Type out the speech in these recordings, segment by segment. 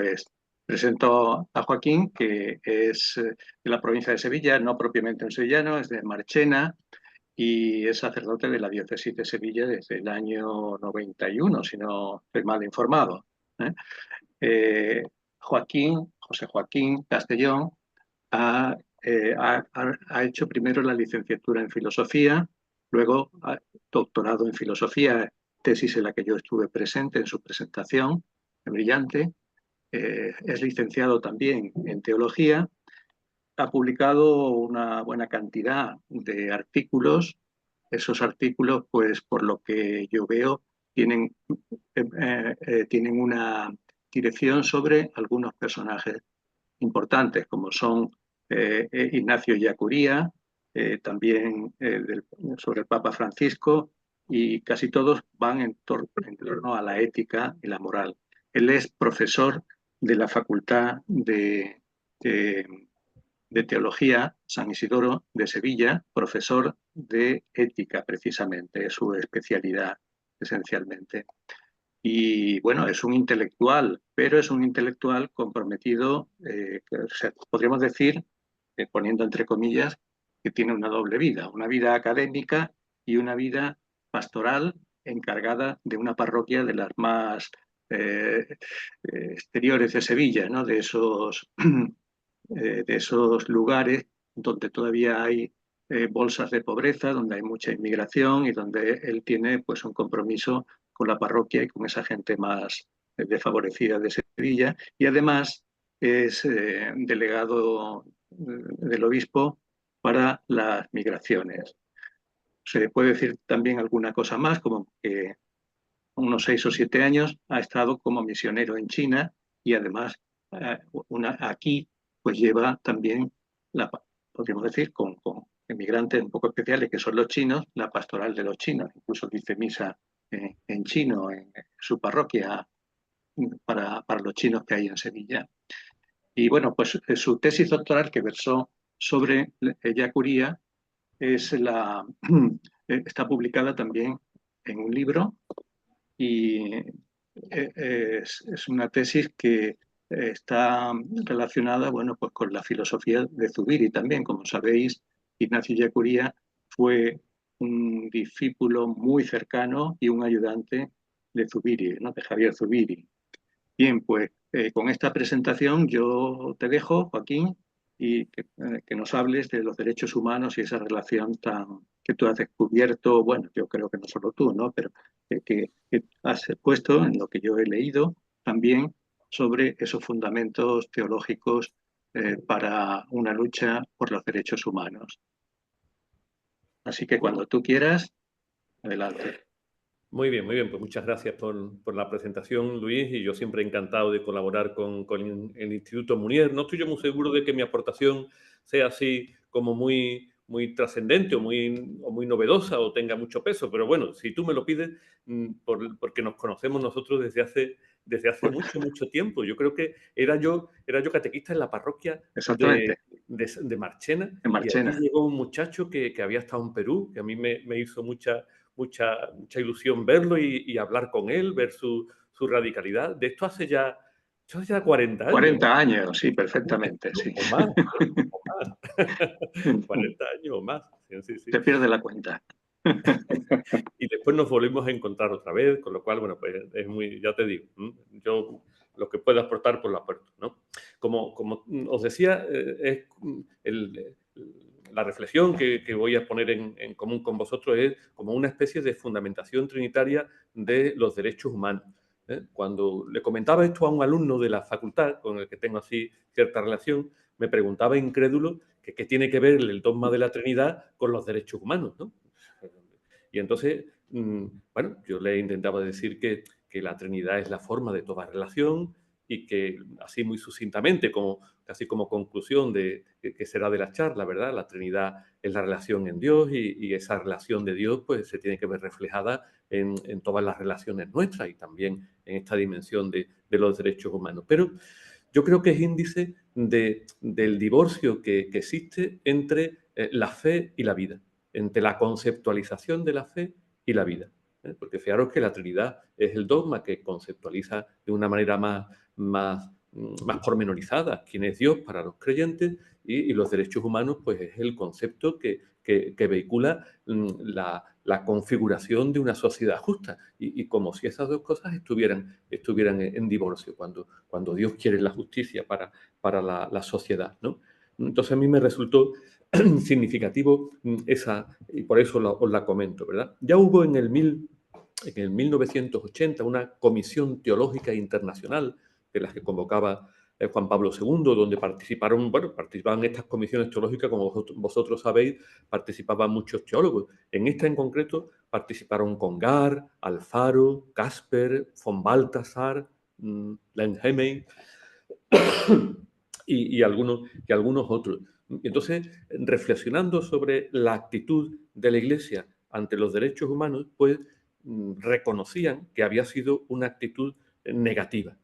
pues presento a Joaquín, que es de la provincia de Sevilla, no propiamente un sevillano, es de Marchena y es sacerdote de la diócesis de Sevilla desde el año 91, si no estoy mal informado. ¿Eh? Eh, José Joaquín Castellón, ha hecho primero la licenciatura en filosofía, luego doctorado en filosofía, tesis en la que yo estuve presente en su presentación, brillante. Es licenciado también en teología. Ha publicado una buena cantidad de artículos. Esos artículos, pues por lo que yo veo, tienen una dirección sobre algunos personajes importantes, como son Ignacio Ellacuría, también sobre el Papa Francisco, y casi todos van en torno a la ética y la moral. Él es profesor de la Facultad de, de Teología San Isidoro de Sevilla, profesor de ética precisamente, es su especialidad esencialmente. Y bueno, es un intelectual, pero es un intelectual comprometido, o sea, podríamos decir, poniendo entre comillas, que tiene una doble vida, una vida académica y una vida pastoral encargada de una parroquia de las más exteriores de Sevilla, ¿no? De esos lugares donde todavía hay bolsas de pobreza, donde hay mucha inmigración y donde él tiene pues un compromiso con la parroquia y con esa gente más desfavorecida de Sevilla. Y además es delegado del obispo para las migraciones. Se puede decir también alguna cosa más, como que unos 6 o 7 años ha estado como misionero en China y además aquí pues lleva también, podríamos decir, con emigrantes un poco especiales que son los chinos, la pastoral de los chinos. Incluso dice misa en chino en su parroquia para los chinos que hay en Sevilla. Y bueno, pues su tesis doctoral que versó sobre Ellacuría está publicada también en un libro y es una tesis que está relacionada, bueno, pues con la filosofía de Zubiri también. Como sabéis, Ignacio Ellacuría fue un discípulo muy cercano y un ayudante de Zubiri, ¿no? De Javier Zubiri. Bien, pues con esta presentación yo te dejo, Joaquín, y que nos hables de los derechos humanos y esa relación que tú has descubierto, bueno, yo creo que no solo tú, ¿no? Pero que has puesto en lo que yo he leído también sobre esos fundamentos teológicos para una lucha por los derechos humanos. Así que cuando tú quieras, adelante. Muy bien, pues muchas gracias por la presentación, Luis, y yo siempre encantado de colaborar con el Instituto Munier. No estoy yo muy seguro de que mi aportación sea así como muy trascendente o muy novedosa o tenga mucho peso, pero bueno, si tú me lo pides, porque nos conocemos nosotros desde hace mucho tiempo. Yo creo que era yo catequista en la parroquia Exactamente, de Marchena, en y allí Marchena. llegó un muchacho que había estado en Perú, que a mí me hizo mucha ilusión verlo y hablar con él, ver su radicalidad. De esto hace ya 40 años. 40 años, sí, perfectamente, sí. O más, o más. 40 años o más. Sí. Se pierde la cuenta. Y después nos volvimos a encontrar otra vez, con lo cual, bueno, pues es ya te digo, yo lo que pueda aportar, pues lo aporto, ¿no? Como os decía, la reflexión que voy a poner en común con vosotros es como una especie de fundamentación trinitaria de los derechos humanos. Cuando le comentaba esto a un alumno de la facultad, con el que tengo así cierta relación, me preguntaba incrédulo que qué tiene que ver el dogma de la Trinidad con los derechos humanos, ¿no? Y entonces, bueno, yo le intentaba decir que la Trinidad es la forma de toda relación y que, así muy sucintamente, casi como conclusión de que será de la charla, ¿verdad? La Trinidad es la relación en Dios y esa relación de Dios pues se tiene que ver reflejada en todas las relaciones nuestras y también en esta dimensión de los derechos humanos. Pero yo creo que es índice del divorcio que existe entre la fe y la vida, entre la conceptualización de la fe y la vida. Porque fijaros que la Trinidad es el dogma que conceptualiza de una manera más más pormenorizadas, quién es Dios para los creyentes, y los derechos humanos pues es el concepto que vehicula la configuración de una sociedad justa, y como si esas dos cosas estuvieran en divorcio, cuando Dios quiere la justicia para la sociedad, ¿no? Entonces a mí me resultó significativo esa, y por eso os la comento, ¿verdad? Ya hubo en el 1980 una comisión teológica internacional de las que convocaba Juan Pablo II, donde participaban estas comisiones teológicas, como vosotros sabéis, participaban muchos teólogos. En esta en concreto participaron Congar, Alfaro, Casper, von Balthasar, Lenheimey y algunos otros. Entonces, reflexionando sobre la actitud de la Iglesia ante los derechos humanos, pues reconocían que había sido una actitud negativa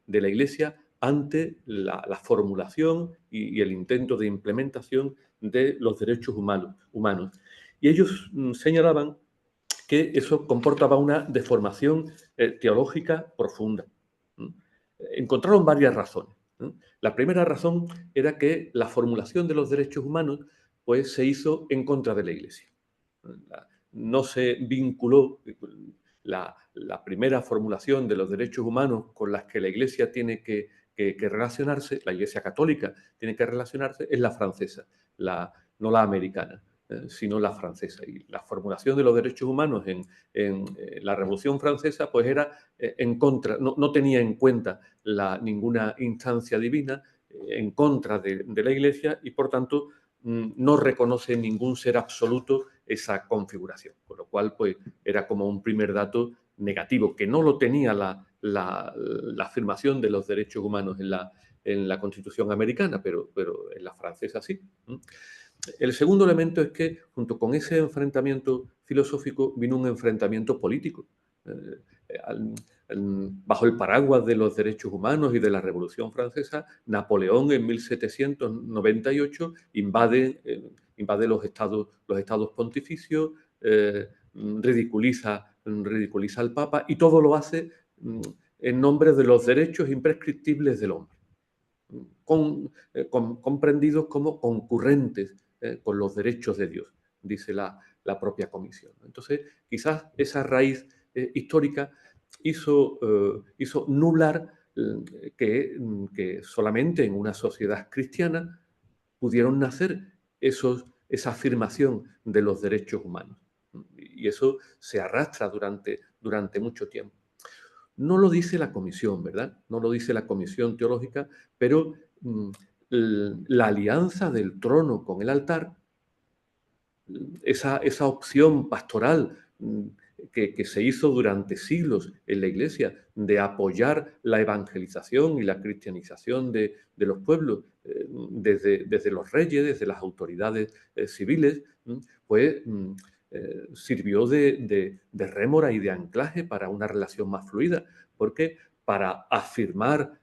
de la Iglesia ante la formulación y el intento de implementación de los derechos humanos. Y ellos señalaban que eso comportaba una deformación teológica profunda. Encontraron varias razones. La primera razón era que la formulación de los derechos humanos pues, se hizo en contra de la Iglesia. No se vinculó la primera formulación de los derechos humanos con las que la Iglesia tiene que relacionarse, la Iglesia católica tiene que relacionarse, es la francesa, no la americana, sino la francesa. Y la formulación de los derechos humanos en la Revolución Francesa pues era en contra, no tenía en cuenta ninguna instancia divina, en contra de la Iglesia, y por tanto no reconoce ningún ser absoluto esa configuración, con lo cual pues era como un primer dato negativo, que no lo tenía la afirmación de los derechos humanos en la Constitución americana, pero en la francesa sí. El segundo elemento es que junto con ese enfrentamiento filosófico vino un enfrentamiento político. Bajo el paraguas de los derechos humanos y de la Revolución Francesa, Napoleón en 1798 invade los estados pontificios, ridiculiza al Papa, y todo lo hace en nombre de los derechos imprescriptibles del hombre, comprendidos como concurrentes con los derechos de Dios, dice la propia comisión. Entonces, quizás esa raíz histórica hizo nular que solamente en una sociedad cristiana pudieron nacer esa afirmación de los derechos humanos. Y eso se arrastra durante mucho tiempo. No lo dice la comisión, ¿verdad? No lo dice la comisión teológica, pero la alianza del trono con el altar, esa opción pastoral que se hizo durante siglos en la Iglesia de apoyar la evangelización y la cristianización de los pueblos desde los reyes, desde las autoridades civiles, pues sirvió de rémora y de anclaje para una relación más fluida, porque para afirmar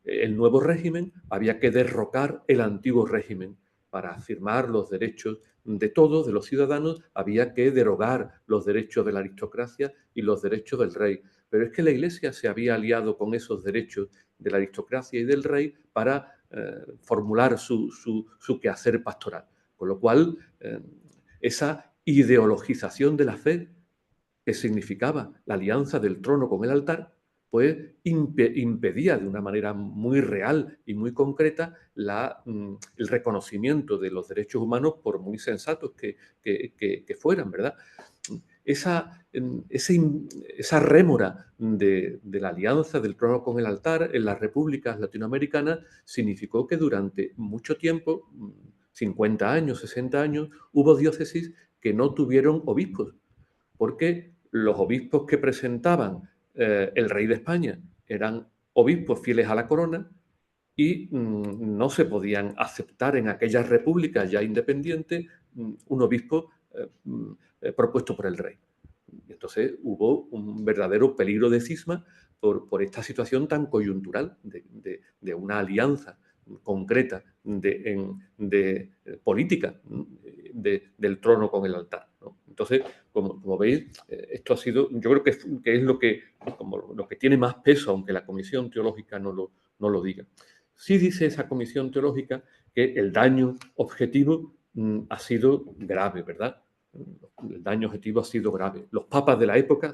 el nuevo régimen había que derrocar el antiguo régimen. Para afirmar los derechos de todos, de los ciudadanos, había que derogar los derechos de la aristocracia y los derechos del rey. Pero es que la Iglesia se había aliado con esos derechos de la aristocracia y del rey para formular su quehacer pastoral. Con lo cual, esa ideologización de la fe, que significaba la alianza del trono con el altar, pues impedía de una manera muy real y muy concreta el reconocimiento de los derechos humanos, por muy sensatos que fueran, ¿verdad? Esa rémora de la alianza del trono con el altar en las repúblicas latinoamericanas significó que durante mucho tiempo, 50 años, 60 años, hubo diócesis que no tuvieron obispos, porque los obispos que presentaban el rey de España eran obispos fieles a la corona y no se podían aceptar en aquellas repúblicas ya independientes un obispo propuesto por el rey. Y entonces hubo un verdadero peligro de cisma por esta situación tan coyuntural de una alianza concreta de política del trono con el altar, ¿no? Entonces, como veis, esto ha sido, yo creo que es lo que tiene más peso, aunque la Comisión Teológica no lo diga. Sí dice esa Comisión Teológica que el daño objetivo ha sido grave, ¿verdad? El daño objetivo ha sido grave. Los papas de la época,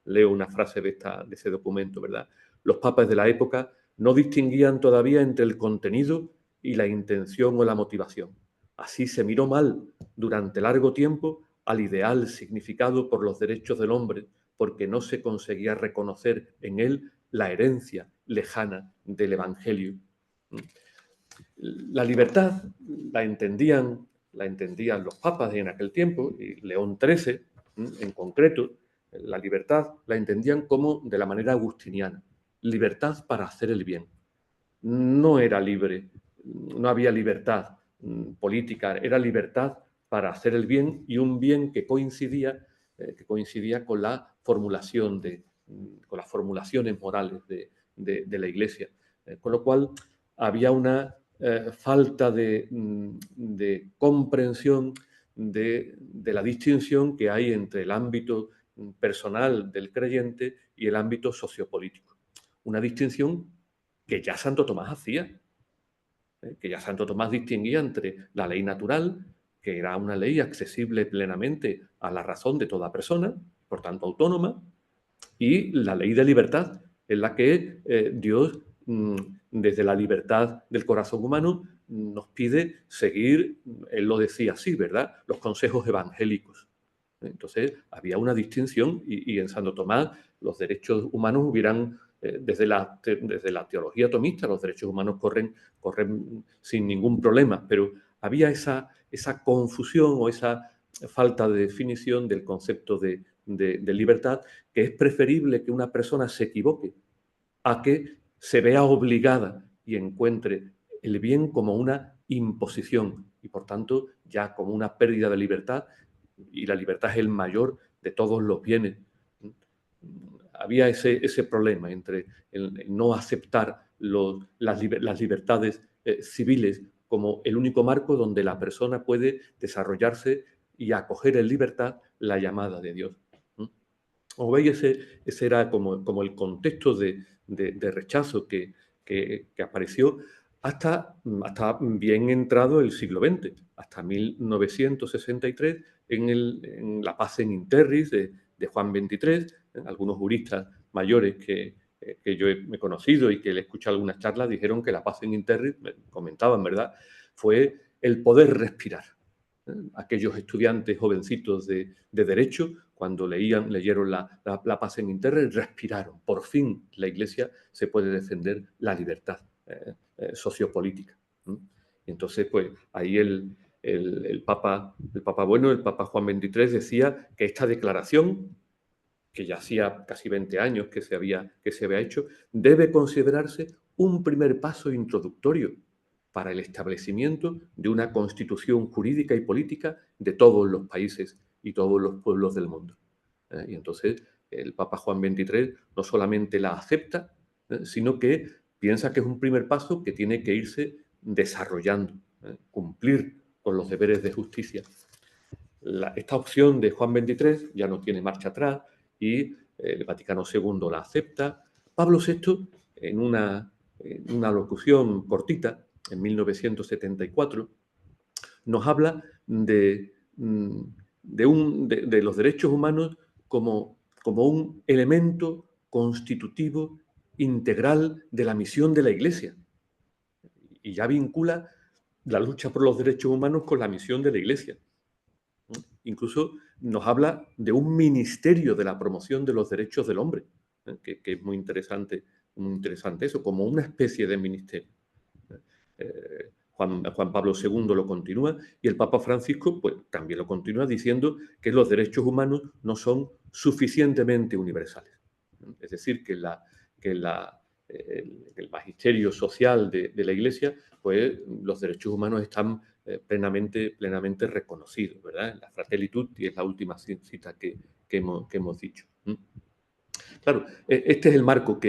leo una frase de ese documento, ¿verdad? Los papas de la época no distinguían todavía entre el contenido y la intención o la motivación. Así se miró mal durante largo tiempo al ideal significado por los derechos del hombre, porque no se conseguía reconocer en él la herencia lejana del Evangelio. La libertad la entendían los papas en aquel tiempo, y León XIII en concreto, la libertad la entendían como de la manera agustiniana, libertad para hacer el bien. No era libre, no había libertad política, era libertad para hacer el bien, y un bien que coincidía con la formulación con las formulaciones morales de la Iglesia. Con lo cual había una falta de comprensión de la distinción que hay entre el ámbito personal del creyente y el ámbito sociopolítico. Una distinción que ya Santo Tomás hacía, que ya Santo Tomás distinguía entre la ley natural, que era una ley accesible plenamente a la razón de toda persona, por tanto autónoma, y la ley de libertad, en la que Dios, desde la libertad del corazón humano, nos pide seguir, él lo decía así, ¿verdad?, los consejos evangélicos. Entonces, había una distinción, y en Santo Tomás los derechos humanos hubieran, desde la teología tomista, los derechos humanos corren sin ningún problema, pero había esa confusión o esa falta de definición del concepto de libertad, que es preferible que una persona se equivoque a que se vea obligada y encuentre el bien como una imposición y, por tanto, ya como una pérdida de libertad, y la libertad es el mayor de todos los bienes. Había ese problema entre el no aceptar las libertades civiles como el único marco donde la persona puede desarrollarse y acoger en libertad la llamada de Dios. Como veis, ese era como el contexto de rechazo que apareció hasta bien entrado el siglo XX, hasta 1963, en la Paz en Interris de Juan XXIII. Algunos juristas mayores que yo me he conocido y que le he escuchado algunas charlas dijeron que la Paz en Interris, comentaban, ¿verdad?, fue el poder respirar. Aquellos estudiantes jovencitos de Derecho, cuando leyeron la Paz en Interris, respiraron. Por fin la Iglesia se puede defender la libertad sociopolítica. Y entonces, pues, ahí el Papa bueno, el Papa Juan XXIII, decía que esta declaración, que ya hacía casi 20 años que se había hecho, debe considerarse un primer paso introductorio para el establecimiento de una constitución jurídica y política de todos los países y todos los pueblos del mundo. Y entonces el Papa Juan XXIII no solamente la acepta, sino que piensa que es un primer paso que tiene que irse desarrollando, cumplir con los deberes de justicia. Esta opción de Juan XXIII ya no tiene marcha atrás y el Vaticano II la acepta. Pablo VI, en una locución cortita, en 1974, nos habla de los derechos humanos como un elemento constitutivo integral de la misión de la Iglesia. Y ya vincula la lucha por los derechos humanos con la misión de la Iglesia. Incluso nos habla de un ministerio de la promoción de los derechos del hombre, que es muy interesante eso, como una especie de ministerio. Juan Pablo II lo continúa, y el Papa Francisco, pues, también lo continúa diciendo que los derechos humanos no son suficientemente universales. Es decir, que el magisterio social de la Iglesia, pues los derechos humanos están plenamente reconocidos, ¿verdad? La Fratelli Tutti es la última cita que hemos dicho. Claro, este es el marco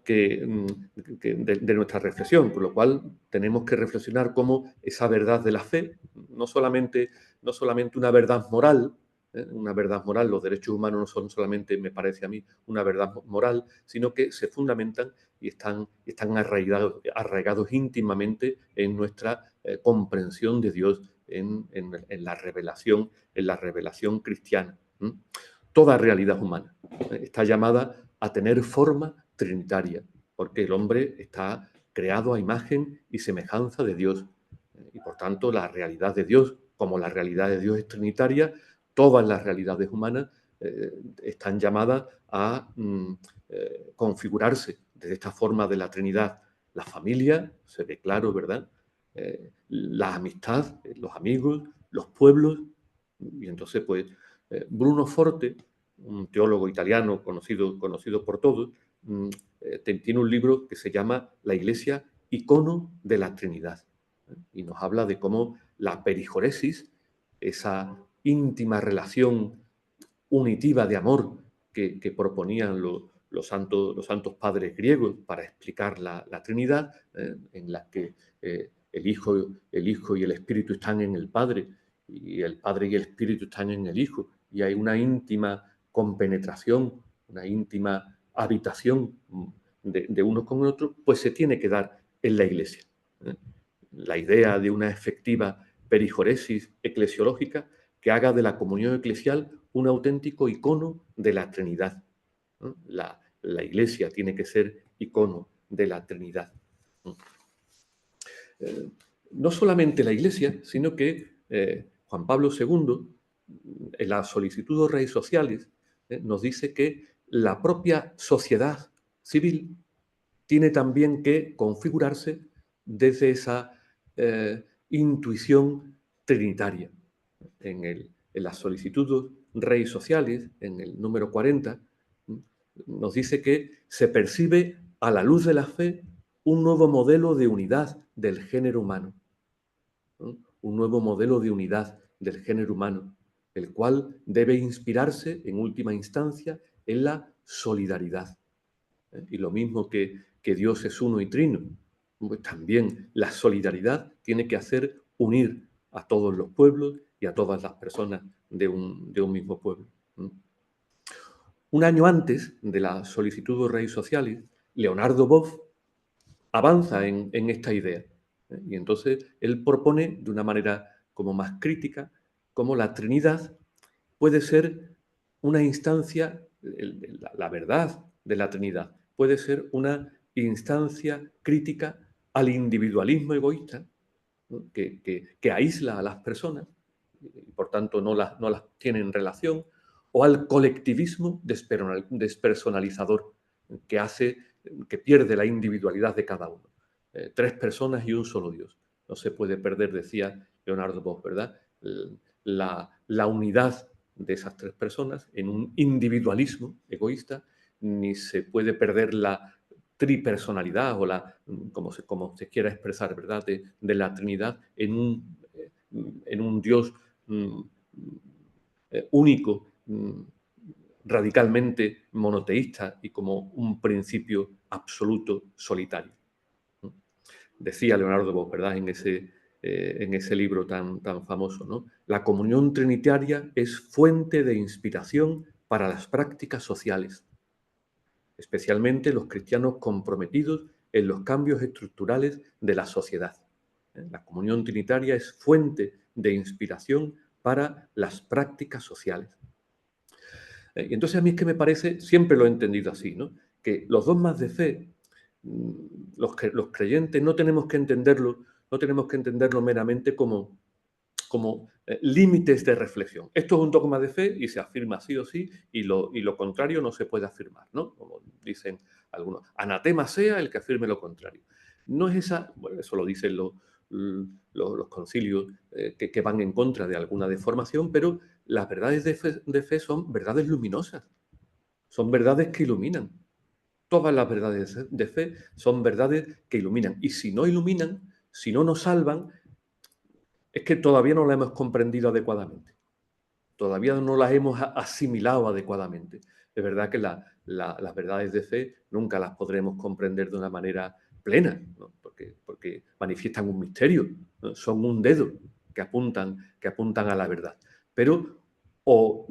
de nuestra reflexión, con lo cual tenemos que reflexionar cómo esa verdad de la fe, no solamente una verdad moral, una verdad moral. Los derechos humanos no son solamente, me parece a mí, una verdad moral, sino que se fundamentan y están arraigados íntimamente en nuestra comprensión de Dios, en la revelación cristiana. Toda realidad humana está llamada a tener forma trinitaria, porque el hombre está creado a imagen y semejanza de Dios. Y por tanto, la realidad de Dios, como la realidad de Dios es trinitaria, todas las realidades humanas están llamadas a configurarse de esta forma de la Trinidad. La familia, se ve claro, ¿verdad? La amistad, los amigos, los pueblos. Y entonces, pues, Bruno Forte, un teólogo italiano conocido por todos, tiene un libro que se llama La Iglesia, icono de la Trinidad. Y nos habla de cómo la perijoresis, esa íntima relación unitiva de amor que proponían los santos padres griegos para explicar la Trinidad, en la que el Hijo y el Espíritu están en el Padre, y el Padre y el Espíritu están en el Hijo, y hay una íntima compenetración, una íntima habitación de unos con otros, pues se tiene que dar en la Iglesia. La idea de una efectiva perijoresis eclesiológica que haga de la comunión eclesial un auténtico icono de la Trinidad. La Iglesia tiene que ser icono de la Trinidad. No solamente la Iglesia, sino que Juan Pablo II, en la solicitud de Redes Sociales, nos dice que la propia sociedad civil tiene también que configurarse desde esa intuición trinitaria. En la solicitud Redes Sociales, en el número 40, nos dice que se percibe a la luz de la fe un nuevo modelo de unidad del género humano. Un nuevo modelo de unidad del género humano, el cual debe inspirarse en última instancia en la solidaridad. Y lo mismo que Dios es uno y trino, pues también la solidaridad tiene que hacer unir a todos los pueblos y a todas las personas de un mismo pueblo. Un año antes de la solicitud de Redes Sociales, Leonardo Boff avanza en esta idea. Y entonces él propone de una manera como más crítica cómo la Trinidad puede ser una instancia, la verdad de la Trinidad puede ser una instancia crítica al individualismo egoísta, ¿no? que aísla a las personas y por tanto no las tiene en relación, o al colectivismo despersonalizador que pierde la individualidad de cada uno. 3 personas y un solo Dios. No se puede perder, decía Leonardo Boff, ¿verdad? La unidad de esas 3 personas en un individualismo egoísta, ni se puede perder la tripersonalidad o como se quiera expresar, ¿verdad? De la Trinidad en un Dios único, radicalmente monoteísta y como un principio absoluto solitario. Decía Leonardo Boff, ¿verdad? En ese libro tan famoso, ¿no? La comunión trinitaria es fuente de inspiración para las prácticas sociales, especialmente los cristianos comprometidos en los cambios estructurales de la sociedad. La comunión trinitaria es fuente de inspiración para las prácticas sociales. Y entonces a mí es que me parece, siempre lo he entendido así, ¿no? Que los dogmas de fe, los creyentes no tenemos que entenderlo meramente como límites de reflexión. Esto es un dogma de fe y se afirma sí o sí, y lo contrario no se puede afirmar, ¿no? Como dicen algunos, anatema sea el que afirme lo contrario. No es esa, bueno, eso lo dicen los concilios que van en contra de alguna deformación, pero las verdades de fe son verdades luminosas, son verdades que iluminan. Todas las verdades de fe son verdades que iluminan. Y si no iluminan, si no nos salvan, es que todavía no las hemos comprendido adecuadamente. Todavía no las hemos asimilado adecuadamente. Es verdad que las verdades de fe nunca las podremos comprender de una manera plena, ¿no? porque manifiestan un misterio, ¿no? Son un dedo que apuntan a la verdad. Pero o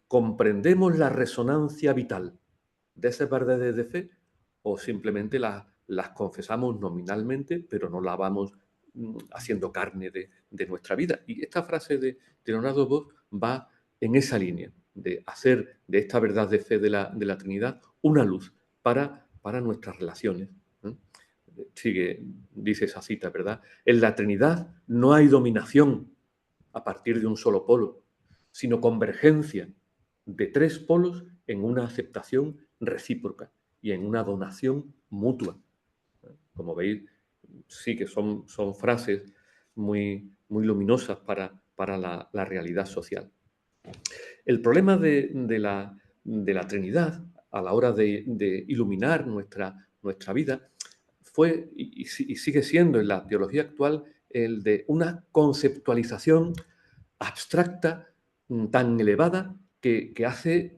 comprendemos la resonancia vital de esas verdades de fe, o simplemente las confesamos nominalmente, pero no la vamos haciendo carne de nuestra vida. Y esta frase de Leonardo Bosch va en esa línea, de hacer de esta verdad de fe de la Trinidad una luz para nuestras relaciones. Sigue, dice esa cita, ¿verdad? En la Trinidad no hay dominación a partir de un solo polo, sino convergencia de tres polos en una aceptación recíproca y en una donación mutua. Como veis, sí que son frases muy, muy luminosas para la realidad social. El problema de la Trinidad a la hora de iluminar nuestra vida fue y sigue siendo en la teología actual el de una conceptualización abstracta tan elevada que hace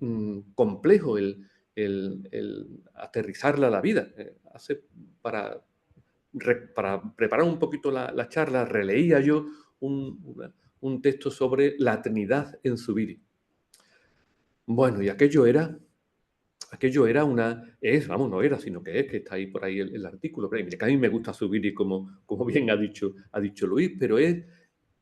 complejo el aterrizarla a la vida. Para preparar un poquito la charla, releía yo un texto sobre la Trinidad en Zubiri. Bueno, y aquello era no era, sino que es, que está ahí por ahí el artículo. Pero mire, que a mí me gusta Zubiri, como bien ha dicho Luis, pero es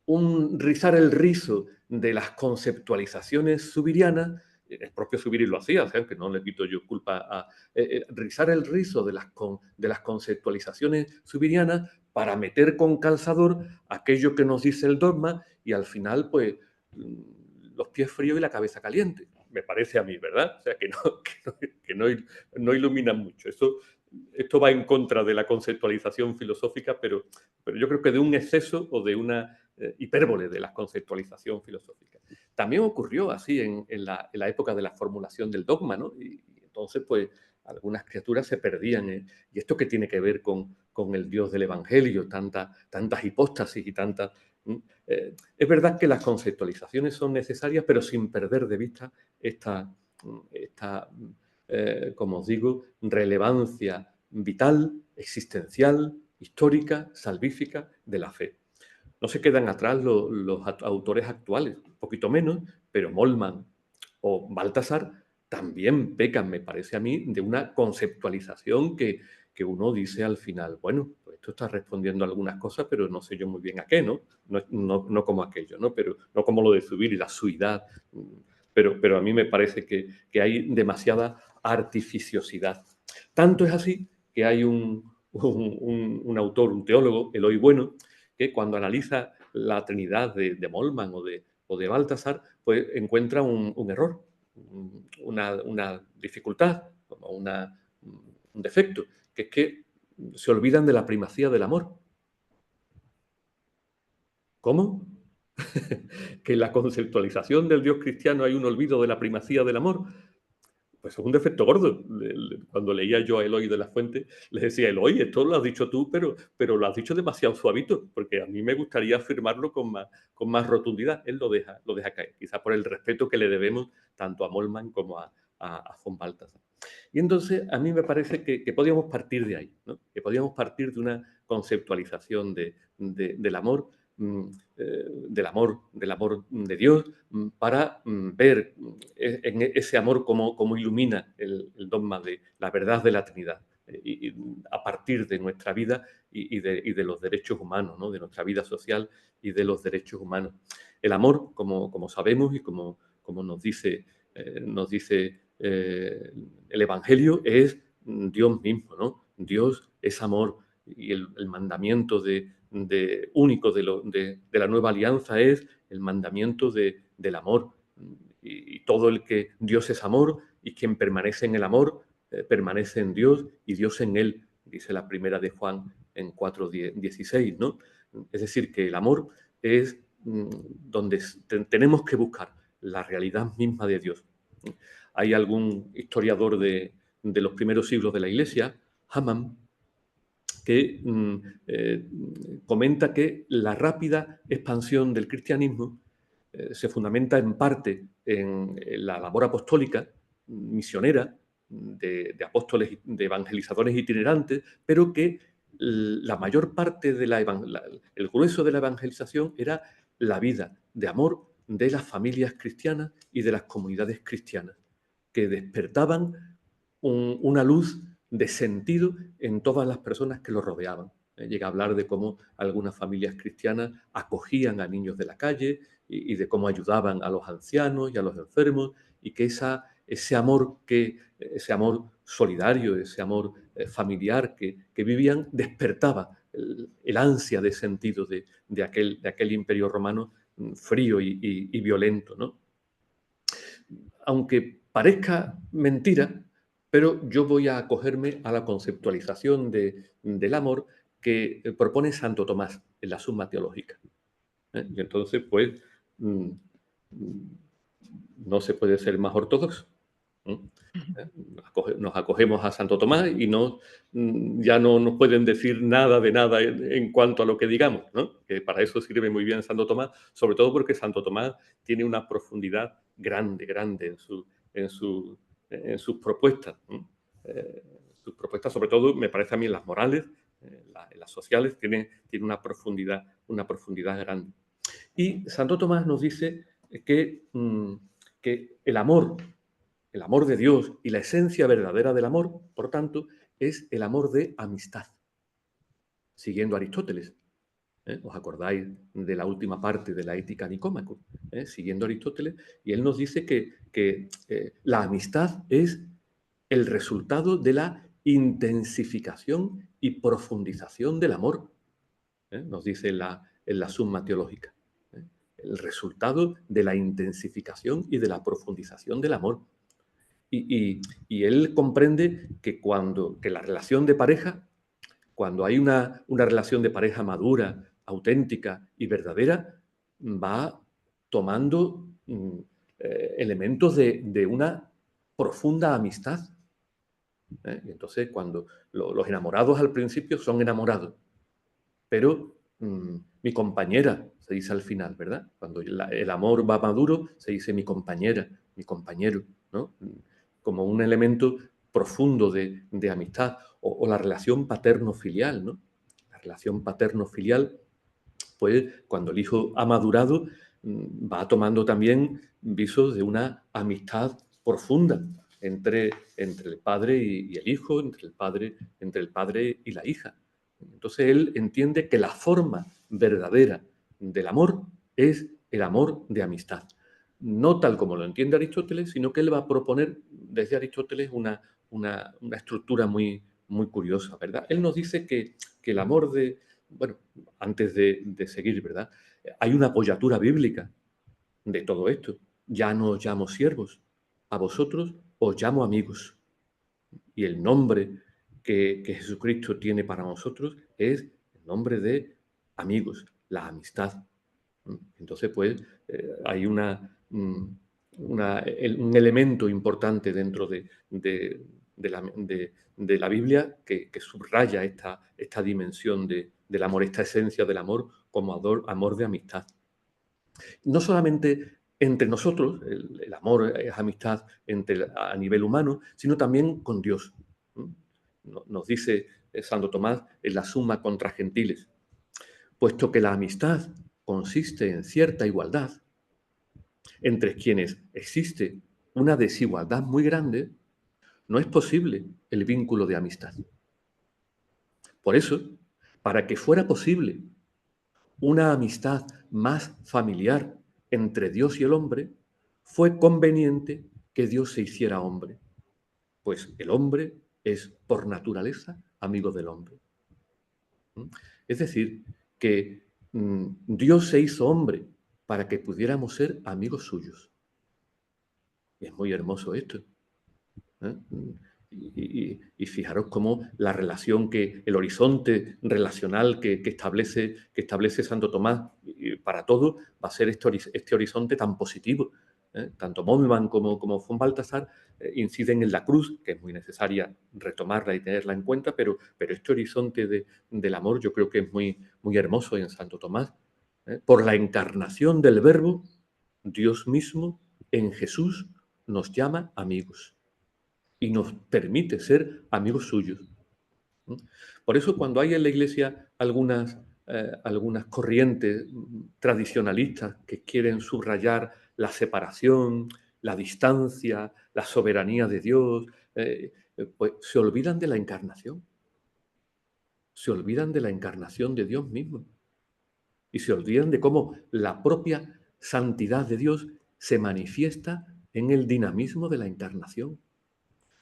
un rizar el rizo de las conceptualizaciones zubirianas. El propio Zubiri lo hacía, o sea, que no le quito yo culpa a rizar el rizo de las conceptualizaciones zubirianas para meter con calzador aquello que nos dice el dogma y al final, pues, los pies fríos y la cabeza caliente. Me parece a mí, ¿verdad? O sea, que no ilumina mucho. Esto va en contra de la conceptualización filosófica, pero yo creo que de un exceso o de una hipérbole de la conceptualización filosófica. También ocurrió así en la época de la formulación del dogma, ¿no? Y entonces, pues, algunas criaturas se perdían. ¿Y esto qué tiene que ver con el Dios del Evangelio? Tantas hipóstasis y tantas... es verdad que las conceptualizaciones son necesarias, pero sin perder de vista esta como os digo, relevancia vital, existencial, histórica, salvífica de la fe. No se quedan atrás los autores actuales, un poquito menos, pero Moltmann o Baltasar también pecan, me parece a mí, de una conceptualización que uno dice al final, bueno, pues esto está respondiendo a algunas cosas, pero no sé yo muy bien a qué, ¿no? No como aquello, ¿no? Pero no como lo de subir y la suidad, pero a mí me parece que hay demasiada artificiosidad. Tanto es así que hay un autor, un teólogo, Eloy Bueno, que cuando analiza la Trinidad de Moltmann o de Baltasar, pues encuentra un error, una dificultad, como un defecto, que es que se olvidan de la primacía del amor. ¿Cómo? Que en la conceptualización del Dios cristiano hay un olvido de la primacía del amor. Pues es un defecto gordo. Cuando leía yo a Eloy de la Fuente, les decía, Eloy, esto lo has dicho tú, pero lo has dicho demasiado suavito, porque a mí me gustaría afirmarlo con más rotundidad. Él lo deja caer, quizá por el respeto que le debemos tanto a Moltmann como a von Balthasar. Y entonces a mí me parece que podíamos partir de ahí, ¿no? Que podíamos partir de una conceptualización del amor, del amor de Dios, para ver en ese amor cómo ilumina el dogma de la verdad de la Trinidad, y a partir de nuestra vida y de los derechos humanos, ¿no? De nuestra vida social y de los derechos humanos. El amor, como sabemos y como nos dice el Evangelio, es Dios mismo, ¿no? Dios es amor y el mandamiento único de la nueva alianza es el mandamiento del amor. Y todo el que Dios es amor y quien permanece en el amor permanece en Dios y Dios en él, dice la primera de Juan en 4:16, ¿no? Es decir, que el amor es donde tenemos que buscar la realidad misma de Dios. Hay algún historiador de los primeros siglos de la Iglesia, Hamann, que comenta que la rápida expansión del cristianismo se fundamenta en parte en la labor apostólica, misionera, de apóstoles, de evangelizadores itinerantes, pero que la mayor parte el grueso de la evangelización era la vida de amor de las familias cristianas y de las comunidades cristianas, que despertaban una luz de sentido en todas las personas que lo rodeaban. Llega a hablar de cómo algunas familias cristianas acogían a niños de la calle y de cómo ayudaban a los ancianos y a los enfermos, y que ese amor solidario, ese amor familiar que vivían, despertaba el ansia de sentido de aquel imperio romano frío y violento, ¿no? Aunque parezca mentira, pero yo voy a acogerme a la conceptualización del amor que propone Santo Tomás en la Summa Teológica. Y entonces, pues, no se puede ser más ortodoxo. Nos acogemos a Santo Tomás y ya no nos pueden decir nada de nada en cuanto a lo que digamos, ¿no? Que para eso sirve muy bien Santo Tomás, sobre todo porque Santo Tomás tiene una profundidad grande en sus propuestas. Sus propuestas, sobre todo, me parece a mí, en las morales, en las sociales, tiene una profundidad grande. Y Santo Tomás nos dice que el amor de Dios y la esencia verdadera del amor, por tanto, es el amor de amistad, siguiendo a Aristóteles. ¿Os acordáis de la última parte de la Ética Nicómaco? Siguiendo a Aristóteles, y él nos dice que la amistad es el resultado de la intensificación y profundización del amor, nos dice en la Summa Teológica. El resultado de la intensificación y de la profundización del amor. Y él comprende que que la relación de pareja, cuando hay una relación de pareja madura, auténtica y verdadera, va tomando elementos de una profunda amistad. Y entonces, cuando los enamorados al principio son enamorados, pero mi compañera, se dice al final, ¿verdad? Cuando el amor va maduro, se dice mi compañera, mi compañero, ¿no? Como un elemento profundo de amistad, o la relación paterno-filial, ¿no? La relación paterno-filial, pues cuando el hijo ha madurado, va tomando también visos de una amistad profunda entre el padre y el hijo, entre el padre y la hija. Entonces él entiende que la forma verdadera del amor es el amor de amistad. No tal como lo entiende Aristóteles, sino que él va a proponer desde Aristóteles una estructura muy, muy curiosa, ¿verdad? Él nos dice que el amor bueno, antes de seguir, ¿verdad? Hay una apoyatura bíblica de todo esto. Ya no os llamo siervos, a vosotros os llamo amigos. Y el nombre que Jesucristo tiene para nosotros es el nombre de amigos, la amistad. Entonces, pues, hay un elemento importante dentro de la Biblia que subraya esta dimensión del amor, esta esencia del amor como amor de amistad. No solamente entre nosotros, el amor es amistad a nivel humano, sino también con Dios. Nos dice Santo Tomás en la Summa contra Gentiles: puesto que la amistad consiste en cierta igualdad, entre quienes existe una desigualdad muy grande, no es posible el vínculo de amistad. Por eso, para que fuera posible una amistad más familiar entre Dios y el hombre, fue conveniente que Dios se hiciera hombre, pues el hombre es por naturaleza amigo del hombre. Es decir, que Dios se hizo hombre para que pudiéramos ser amigos suyos. Y es muy hermoso esto. Y fijaros cómo la relación el horizonte relacional que establece Santo Tomás para todo va a ser este horizonte tan positivo. Tanto Moltmann como von Balthasar inciden en la cruz, que es muy necesaria retomarla y tenerla en cuenta, pero este horizonte del amor yo creo que es muy, muy hermoso en Santo Tomás. Por la encarnación del Verbo, Dios mismo en Jesús nos llama amigos y nos permite ser amigos suyos. Por eso, cuando hay en la Iglesia algunas algunas corrientes tradicionalistas que quieren subrayar la separación, la distancia, la soberanía de Dios, pues se olvidan de la encarnación. Se olvidan de la encarnación de Dios mismo. Y se olvidan de cómo la propia santidad de Dios se manifiesta en el dinamismo de la encarnación.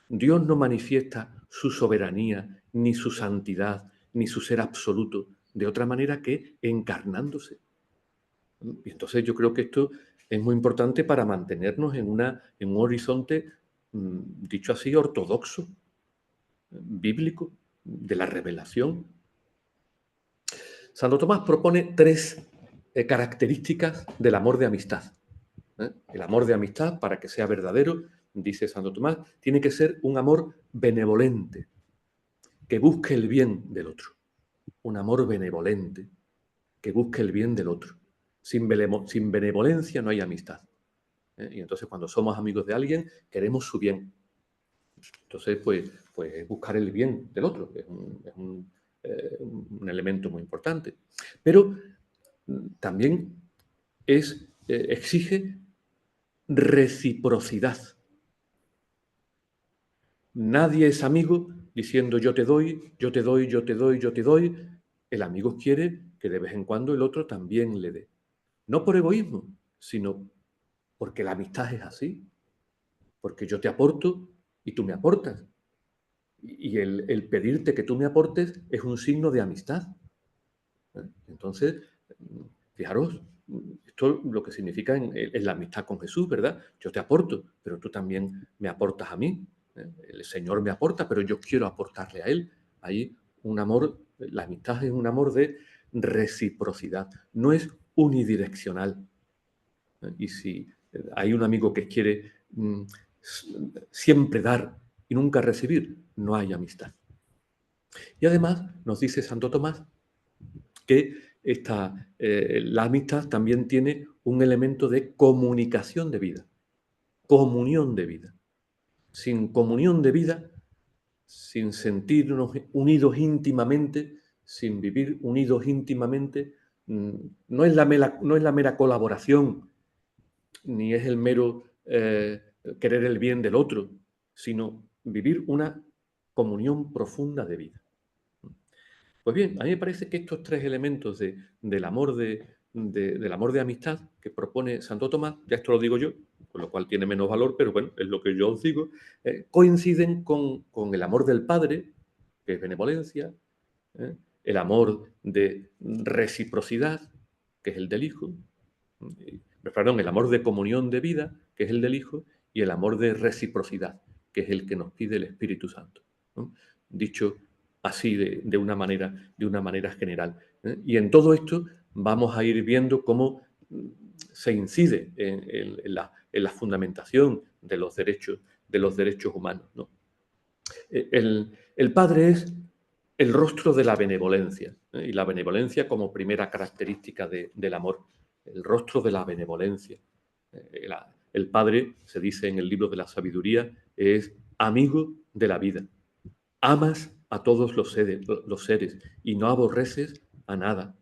Dios no manifiesta su soberanía, ni su santidad, ni su ser absoluto, de otra manera que encarnándose. Y entonces yo creo que esto es muy importante para mantenernos en un horizonte, dicho así, ortodoxo, bíblico, de la revelación. Santo Tomás propone 3 características del amor de amistad. El amor de amistad, para que sea verdadero, dice Santo Tomás, tiene que ser un amor benevolente, que busque el bien del otro. Un amor benevolente, que busque el bien del otro. Sin benevolencia no hay amistad. Y entonces cuando somos amigos de alguien, queremos su bien. Entonces, pues buscar el bien del otro es un elemento muy importante. Pero también exige reciprocidad. Nadie es amigo diciendo yo te doy, yo te doy, yo te doy, yo te doy. El amigo quiere que de vez en cuando el otro también le dé. No por egoísmo, sino porque la amistad es así. Porque yo te aporto y tú me aportas. Y el pedirte que tú me aportes es un signo de amistad. Entonces, fijaros, esto lo que significa en la amistad con Jesús, ¿verdad? Yo te aporto, pero tú también me aportas a mí. El Señor me aporta, pero yo quiero aportarle a Él. Hay un amor, la amistad es un amor de reciprocidad, no es unidireccional. Y si hay un amigo que quiere siempre dar y nunca recibir, no hay amistad. Y además nos dice Santo Tomás que la amistad también tiene un elemento de comunicación de vida, comunión de vida. Sin comunión de vida, sin sentirnos unidos íntimamente, sin vivir unidos íntimamente, no es la mera colaboración, ni es el mero querer el bien del otro, sino vivir una comunión profunda de vida. Pues bien, a mí me parece que estos 3 elementos del amor del amor de amistad que propone Santo Tomás, ya esto lo digo yo, con lo cual tiene menos valor, pero bueno, es lo que yo os digo, coinciden con el amor del Padre, que es benevolencia, el amor de reciprocidad, que es el del Hijo, perdón, el amor de comunión de vida, que es el del Hijo, y el amor de reciprocidad, que es el que nos pide el Espíritu Santo, ¿no? Dicho así de una manera general. Y en todo esto vamos a ir viendo cómo se incide en la fundamentación de los derechos humanos, ¿no? El Padre es el rostro de la benevolencia, y la benevolencia como primera característica del amor, el rostro de la benevolencia. El Padre, se dice en el libro de la sabiduría, es amigo de la vida. Amas a todos los seres y no aborreces a nada.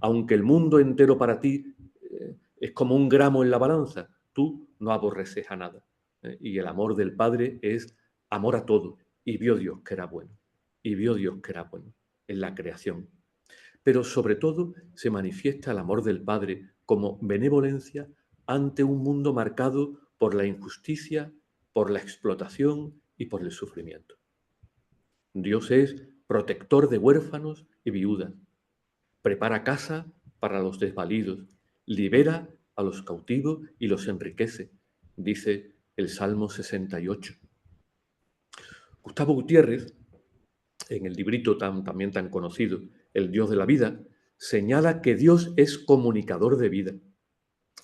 Aunque el mundo entero para ti es como un gramo en la balanza, tú no aborreces a nada. Y el amor del Padre es amor a todo. Y vio Dios que era bueno. Y vio Dios que era bueno en la creación. Pero sobre todo se manifiesta el amor del Padre como benevolencia ante un mundo marcado por la injusticia, por la explotación y por el sufrimiento. Dios es protector de huérfanos y viudas, prepara casa para los desvalidos, libera a los cautivos y los enriquece, dice el Salmo 68. Gustavo Gutiérrez, en el librito también tan conocido, El Dios de la vida, señala que Dios es comunicador de vida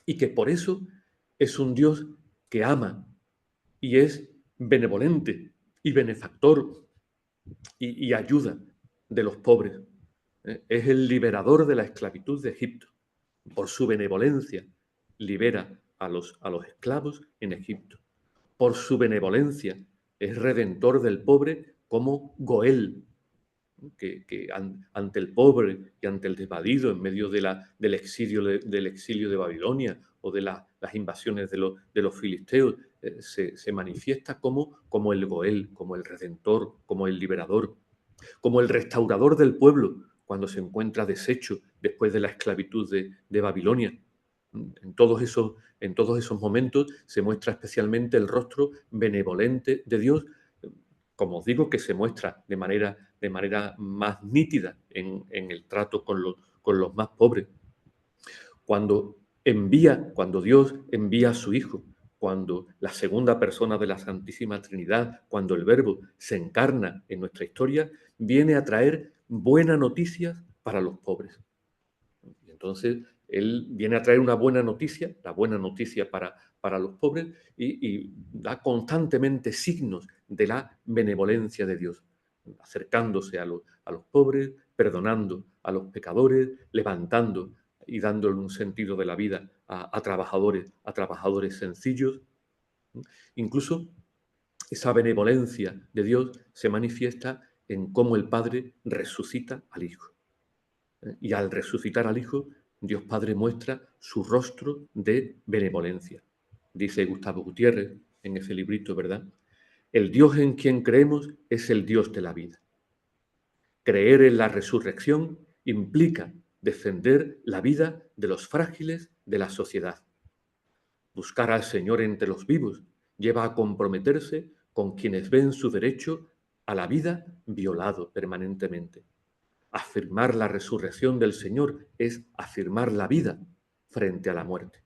y que por eso es un Dios que ama y es benevolente y benefactor y ayuda de los pobres. Es el liberador de la esclavitud de Egipto. Por su benevolencia libera a los esclavos en Egipto. Por su benevolencia es redentor del pobre como Goel. que ante el pobre y ante el desvalido, en medio del exilio de Babilonia o de las invasiones de los filisteos, se manifiesta como el Goel, como el Redentor, como el Liberador, como el restaurador del pueblo cuando se encuentra deshecho después de la esclavitud de Babilonia. En todos esos momentos se muestra especialmente el rostro benevolente de Dios, como os digo, que se muestra de manera más nítida en el trato con los más pobres. Cuando Dios envía a su Hijo, cuando la segunda persona de la Santísima Trinidad, cuando el Verbo se encarna en nuestra historia, viene a traer buenas noticias para los pobres. Y entonces, Él viene a traer una buena noticia, la buena noticia para los pobres, y da constantemente signos de la benevolencia de Dios, acercándose a los pobres, perdonando a los pecadores, levantando y dándole un sentido de la vida a trabajadores sencillos. Incluso esa benevolencia de Dios se manifiesta en cómo el Padre resucita al Hijo. Y al resucitar al Hijo, Dios Padre muestra su rostro de benevolencia. Dice Gustavo Gutiérrez en ese librito, ¿verdad? El Dios en quien creemos es el Dios de la vida. Creer en la resurrección implica defender la vida de los frágiles de la sociedad. Buscar al Señor entre los vivos lleva a comprometerse con quienes ven su derecho a la vida violado permanentemente. Afirmar la resurrección del Señor es afirmar la vida frente a la muerte.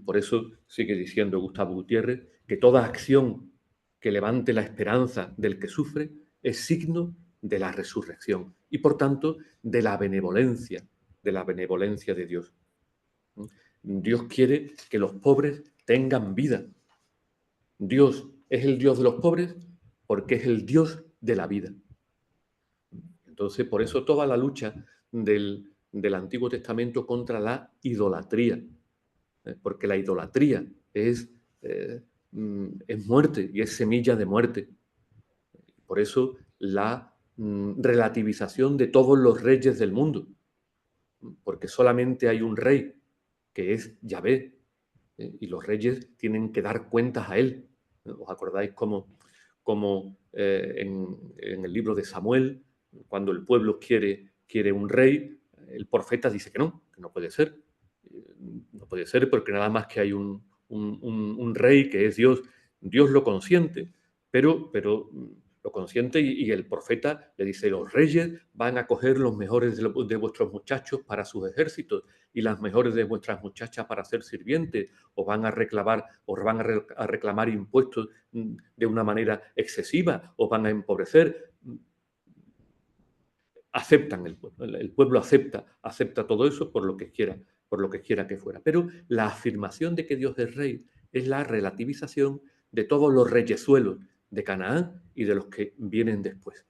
Por eso sigue diciendo Gustavo Gutiérrez que toda acción que levante la esperanza del que sufre es signo de la resurrección y por tanto de la benevolencia de Dios. Dios quiere que los pobres tengan vida. Dios es el Dios de los pobres porque es el Dios de la vida. Entonces, por eso toda la lucha del Antiguo Testamento contra la idolatría, porque la idolatría es muerte y es semilla de muerte. Por eso la relativización de todos los reyes del mundo, porque solamente hay un rey, que es Yahvé, y los reyes tienen que dar cuentas a él. ¿Os acordáis cómo en el libro de Samuel, cuando el pueblo quiere un rey, el profeta dice que no puede ser. No puede ser porque nada más que hay un rey que es Dios. Dios lo consiente, pero lo consiente y el profeta le dice, los reyes van a coger los mejores de vuestros muchachos para sus ejércitos y las mejores de vuestras muchachas para ser sirvientes, o van a reclamar impuestos de una manera excesiva, o van a empobrecer. Aceptan el pueblo acepta todo eso por lo que quiera que fuera. Pero la afirmación de que Dios es rey es la relativización de todos los reyesuelos de Canaán y de los que vienen después.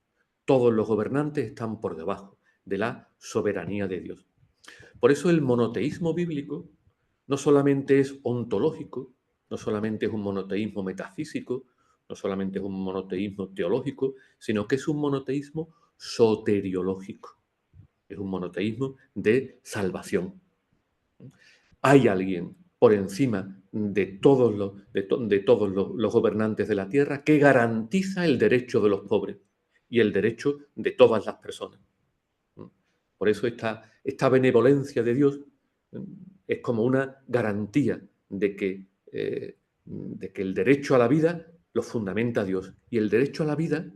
Todos los gobernantes están por debajo de la soberanía de Dios. Por eso el monoteísmo bíblico no solamente es ontológico, no solamente es un monoteísmo metafísico, no solamente es un monoteísmo teológico, sino que es un monoteísmo soteriológico. Es un monoteísmo de salvación. Hay alguien por encima de todos los gobernantes de la tierra que garantiza el derecho de los pobres y el derecho de todas las personas. Por eso esta benevolencia de Dios es como una garantía de que el derecho a la vida lo fundamenta Dios. Y el derecho a la vida,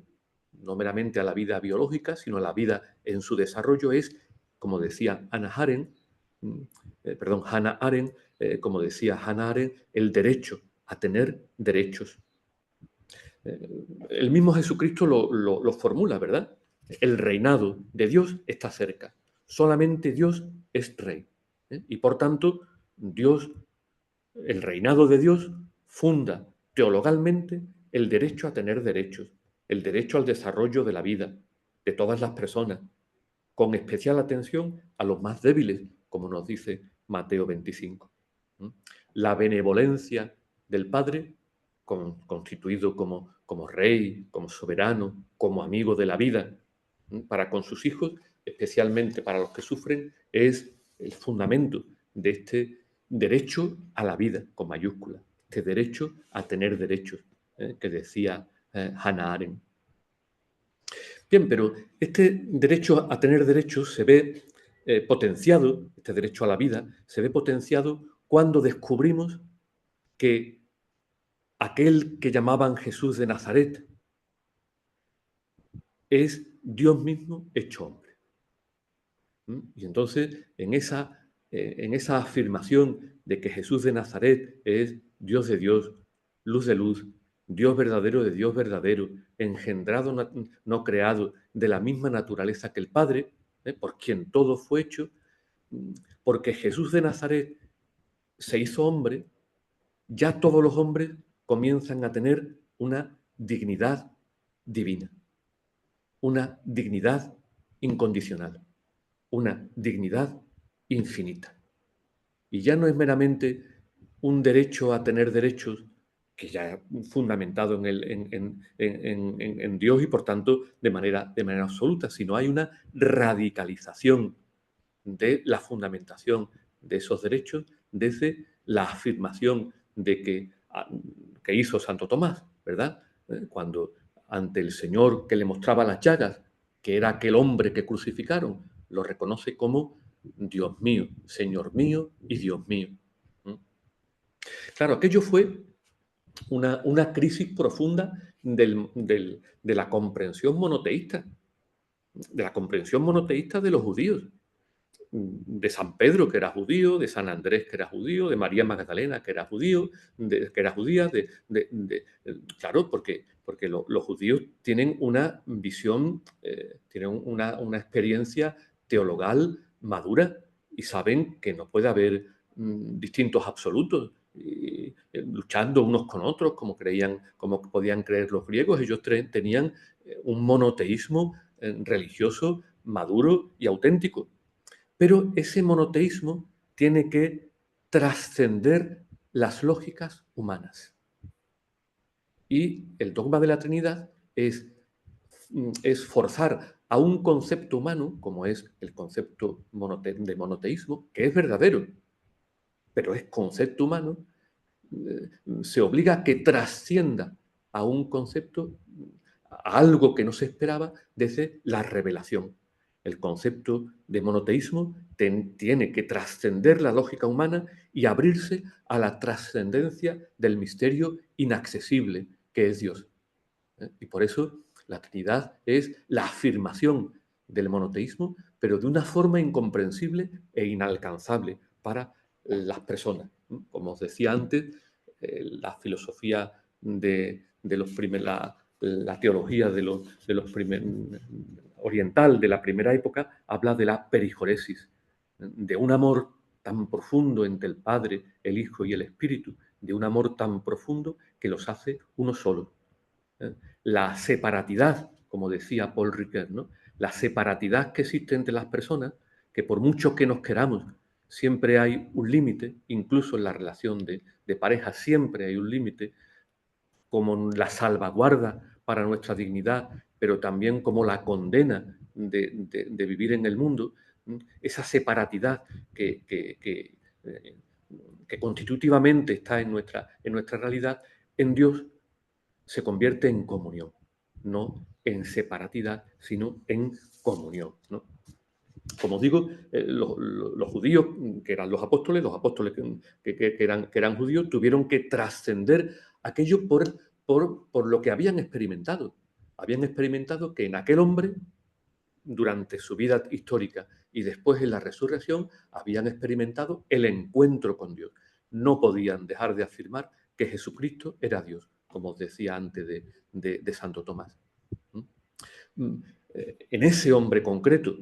no meramente a la vida biológica, sino a la vida en su desarrollo, es, como decía Hannah Arendt, como decía Hannah Arendt, el derecho a tener derechos. El mismo Jesucristo lo formula, ¿verdad? El reinado de Dios está cerca. Solamente Dios es rey. Y por tanto, el reinado de Dios funda teologalmente el derecho a tener derechos, el derecho al desarrollo de la vida de todas las personas, con especial atención a los más débiles, como nos dice Mateo 25. La benevolencia del Padre, constituido como rey, como soberano, como amigo de la vida, para con sus hijos, especialmente para los que sufren, es el fundamento de este derecho a la vida, con mayúscula, este derecho a tener derechos, que decía Hannah Arendt. Bien, pero este derecho a tener derechos se ve potenciado, este derecho a la vida, se ve potenciado cuando descubrimos que aquel que llamaban Jesús de Nazaret es Dios mismo hecho hombre. Y entonces, en esa afirmación de que Jesús de Nazaret es Dios de Dios, luz de luz, Dios verdadero de Dios verdadero, engendrado, no creado, de la misma naturaleza que el Padre, por quien todo fue hecho, porque Jesús de Nazaret se hizo hombre, ya todos los hombres comienzan a tener una dignidad divina, una dignidad incondicional, una dignidad infinita. Y ya no es meramente un derecho a tener derechos, que ya fundamentado en Dios y por tanto de manera absoluta, sino hay una radicalización de la fundamentación de esos derechos desde la afirmación de que hizo Santo Tomás, ¿verdad? Cuando ante el Señor que le mostraba las llagas, que era aquel hombre que crucificaron, lo reconoce como Dios mío, Señor mío y Dios mío. Claro, aquello fue una crisis profunda de la comprensión monoteísta, de los judíos, de San Pedro, que era judío, de San Andrés, que era judío, de María Magdalena, que era judío, que era judía, claro, porque los judíos tienen una visión, tienen una experiencia teologal madura y saben que no puede haber distintos absolutos, luchando unos con otros, como podían creer los griegos. Ellos tenían un monoteísmo religioso maduro y auténtico. Pero ese monoteísmo tiene que trascender las lógicas humanas. Y el dogma de la Trinidad es forzar a un concepto humano, como es el concepto de monoteísmo, que es verdadero, pero es concepto humano, se obliga a que trascienda a un concepto, a algo que no se esperaba desde la revelación. El concepto de monoteísmo tiene que trascender la lógica humana y abrirse a la trascendencia del misterio inaccesible que es Dios. Y por eso la Trinidad es la afirmación del monoteísmo, pero de una forma incomprensible e inalcanzable para las personas. Como os decía antes, la filosofía la teología oriental de la primera época habla de la perijoresis, de un amor tan profundo entre el Padre, el Hijo y el Espíritu, de un amor tan profundo que los hace uno solo. La separatidad, como decía Paul Ricoeur, ¿no? La separatidad que existe entre las personas, que por mucho que nos queramos, siempre hay un límite, incluso en la relación de pareja siempre hay un límite, como la salvaguarda para nuestra dignidad, pero también como la condena de vivir en el mundo, esa separatidad que constitutivamente está en nuestra realidad, en Dios se convierte en comunión, no en separatidad, sino en comunión, ¿no? Como digo, los judíos, que eran los apóstoles que eran judíos, tuvieron que trascender aquello por lo que habían experimentado. Habían experimentado que en aquel hombre, durante su vida histórica y después en la resurrección, habían experimentado el encuentro con Dios. No podían dejar de afirmar que Jesucristo era Dios, como os decía antes de Santo Tomás. En ese hombre concreto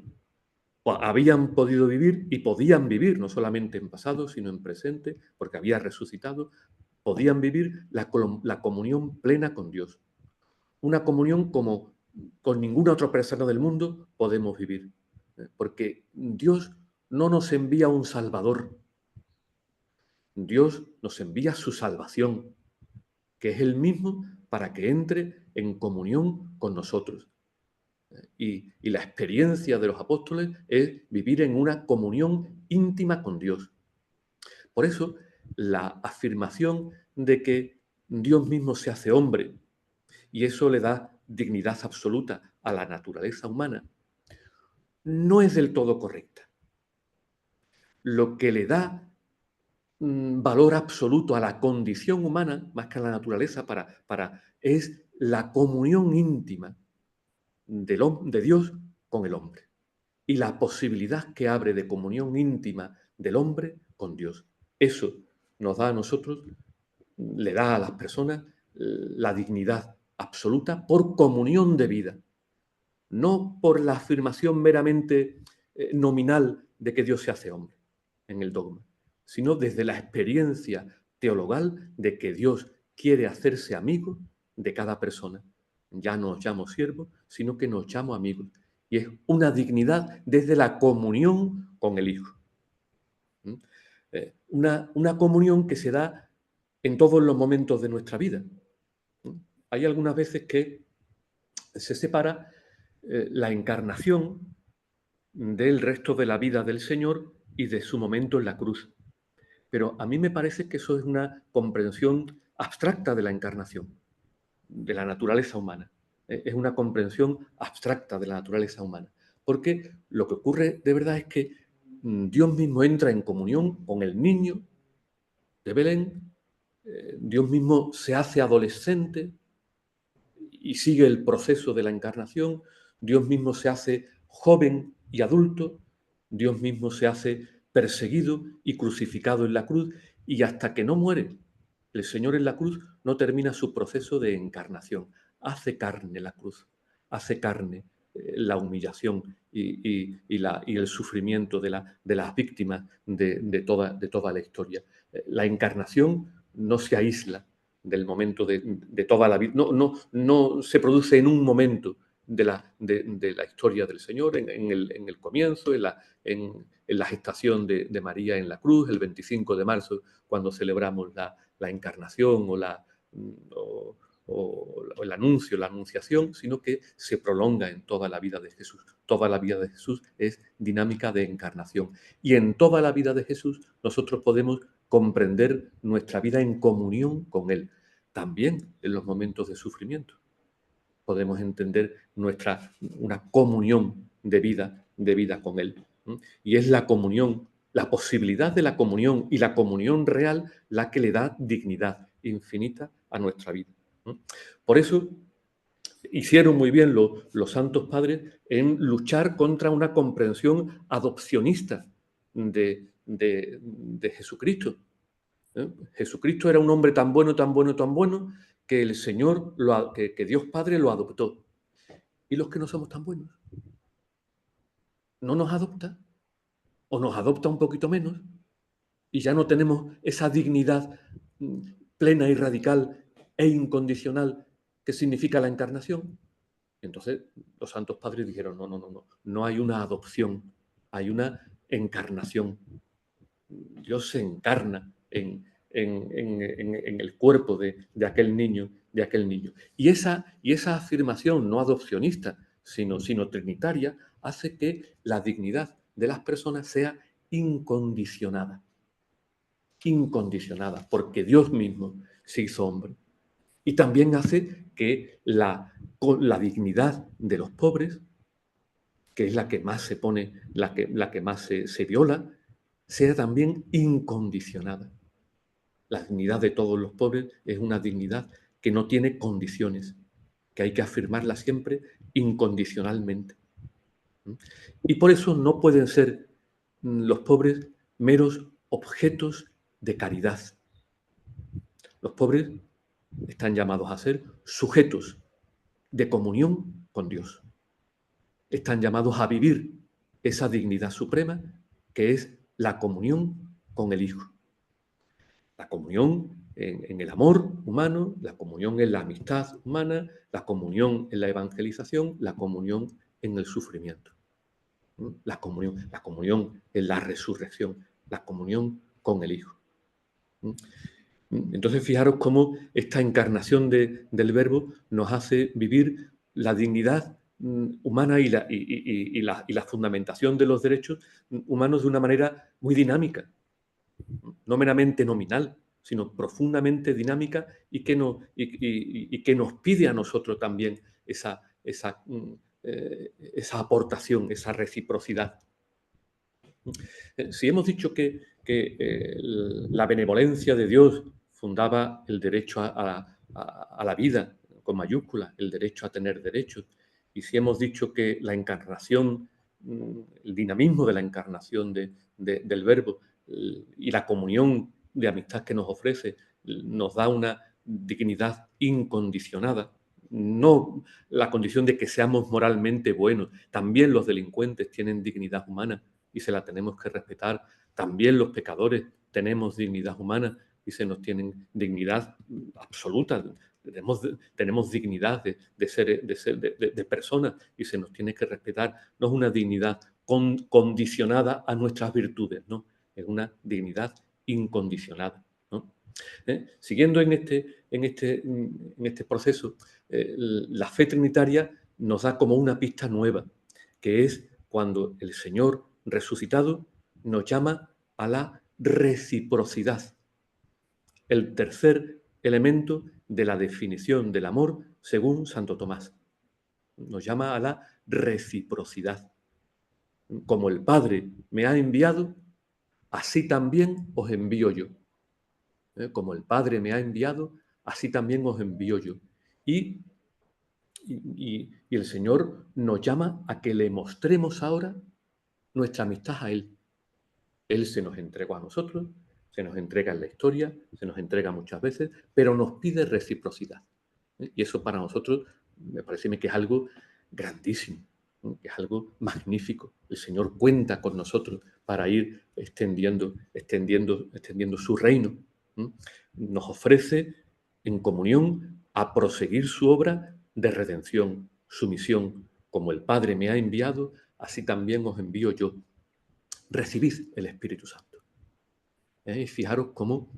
habían podido vivir y podían vivir, no solamente en pasado, sino en presente, porque había resucitado, podían vivir la comunión plena con Dios. Una comunión como con ninguna otra persona del mundo podemos vivir, porque Dios no nos envía un Salvador, Dios nos envía su salvación, que es el mismo para que entre en comunión con nosotros. y la experiencia de los apóstoles es vivir en una comunión íntima con Dios. Por eso, la afirmación de que Dios mismo se hace hombre y eso le da dignidad absoluta a la naturaleza humana, no es del todo correcta. Lo que le da valor absoluto a la condición humana, más que a la naturaleza, es la comunión íntima de Dios con el hombre y la posibilidad que abre de comunión íntima del hombre con Dios. Eso nos da a nosotros, le da a las personas la dignidad absoluta por comunión de vida, no por la afirmación meramente nominal de que Dios se hace hombre en el dogma, sino desde la experiencia teologal de que Dios quiere hacerse amigo de cada persona. Ya no os llamo siervos, sino que nos llamo amigos. Y es una dignidad desde la comunión con el Hijo. Una comunión que se da en todos los momentos de nuestra vida. Hay algunas veces que se separa la encarnación del resto de la vida del Señor y de su momento en la cruz. Pero a mí me parece que eso es una comprensión abstracta de la encarnación, de la naturaleza humana. Es una comprensión abstracta de la naturaleza humana. Porque lo que ocurre de verdad es que Dios mismo entra en comunión con el niño de Belén, Dios mismo se hace adolescente y sigue el proceso de la encarnación, Dios mismo se hace joven y adulto, Dios mismo se hace perseguido y crucificado en la cruz, y hasta que no muere el Señor en la cruz no termina su proceso de encarnación. Hace carne la cruz, hace carne la humillación y el sufrimiento de las víctimas de toda la historia. La encarnación no se aísla del momento de toda la vida, no se produce en un momento de la historia del Señor, en el comienzo, en la gestación de María en la cruz, el 25 de marzo, cuando celebramos la encarnación o el anuncio, la anunciación, sino que se prolonga en toda la vida de Jesús. Toda la vida de Jesús es dinámica de encarnación. Y en toda la vida de Jesús nosotros podemos comprender nuestra vida en comunión con Él. También en los momentos de sufrimiento podemos entender una comunión de vida con Él. Y es la comunión, la posibilidad de la comunión y la comunión real la que le da dignidad infinita a nuestra vida. Por eso hicieron muy bien los santos padres en luchar contra una comprensión adopcionista de Jesucristo. Jesucristo era un hombre tan bueno, tan bueno, tan bueno, que el Señor, que Dios Padre lo adoptó. ¿Y los que no somos tan buenos? ¿No nos adopta? ¿O nos adopta un poquito menos? Y ya no tenemos esa dignidad plena y radical e incondicional que significa la encarnación. Entonces los santos padres dijeron, no hay una adopción, hay una encarnación. Dios se encarna en el cuerpo de aquel niño, Y esa afirmación no adopcionista, sino trinitaria, hace que la dignidad de las personas sea incondicionada, porque Dios mismo se hizo hombre. Y también hace que la dignidad de los pobres, que es la que más se pone, la que más se viola, sea también incondicionada. La dignidad de todos los pobres es una dignidad que no tiene condiciones, que hay que afirmarla siempre incondicionalmente. Y por eso no pueden ser los pobres meros objetos de caridad. Los pobres están llamados a ser sujetos de comunión con Dios. Están llamados a vivir esa dignidad suprema que es la comunión con el Hijo. La comunión en el amor humano, la comunión en la amistad humana, la comunión en la evangelización, la comunión en el sufrimiento. La comunión en la resurrección, la comunión con el Hijo. Entonces, fijaros cómo esta encarnación del Verbo nos hace vivir la dignidad humana y la fundamentación de los derechos humanos de una manera muy dinámica, no meramente nominal, sino profundamente dinámica y que nos pide a nosotros también esa aportación, esa reciprocidad. Si hemos dicho que la benevolencia de Dios fundaba el derecho a la vida, con mayúsculas, el derecho a tener derechos, y si hemos dicho que la encarnación, el dinamismo de la encarnación del Verbo y la comunión de amistad que nos ofrece nos da una dignidad incondicionada, no la condición de que seamos moralmente buenos, también los delincuentes tienen dignidad humana y se la tenemos que respetar, también los pecadores tenemos dignidad humana y se nos tienen dignidad absoluta, tenemos dignidad de personas y se nos tiene que respetar. No es una dignidad condicionada a nuestras virtudes, no, es una dignidad incondicionada, ¿no? Siguiendo en este proceso, la fe trinitaria nos da como una pista nueva, que es cuando el Señor resucitado nos llama a la reciprocidad, el tercer elemento de la definición del amor según Santo Tomás. Nos llama a la reciprocidad. Como el Padre me ha enviado, así también os envío yo. Como el Padre me ha enviado, así también os envío yo. Y el Señor nos llama a que le mostremos ahora nuestra amistad a Él. Él se nos entregó a nosotros, se nos entrega en la historia, se nos entrega muchas veces, pero nos pide reciprocidad. Y eso para nosotros me parece que es algo grandísimo, que es algo magnífico. El Señor cuenta con nosotros para ir extendiendo su reino. Nos ofrece en comunión a proseguir su obra de redención, su misión. Como el Padre me ha enviado, así también os envío yo. Recibid el Espíritu Santo. Y fijaros cómo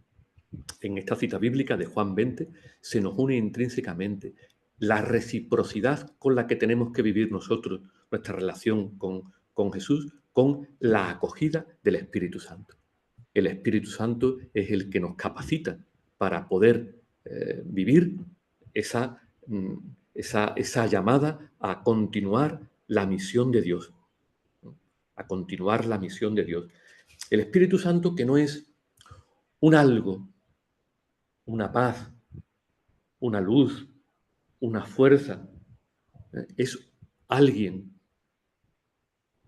en esta cita bíblica de Juan 20 se nos une intrínsecamente la reciprocidad con la que tenemos que vivir nosotros nuestra relación con Jesús, con la acogida del Espíritu Santo. El Espíritu Santo es el que nos capacita para poder vivir esa llamada a continuar la misión de Dios. A continuar la misión de Dios. El Espíritu Santo, que no es un algo, una paz, una luz, una fuerza, es alguien.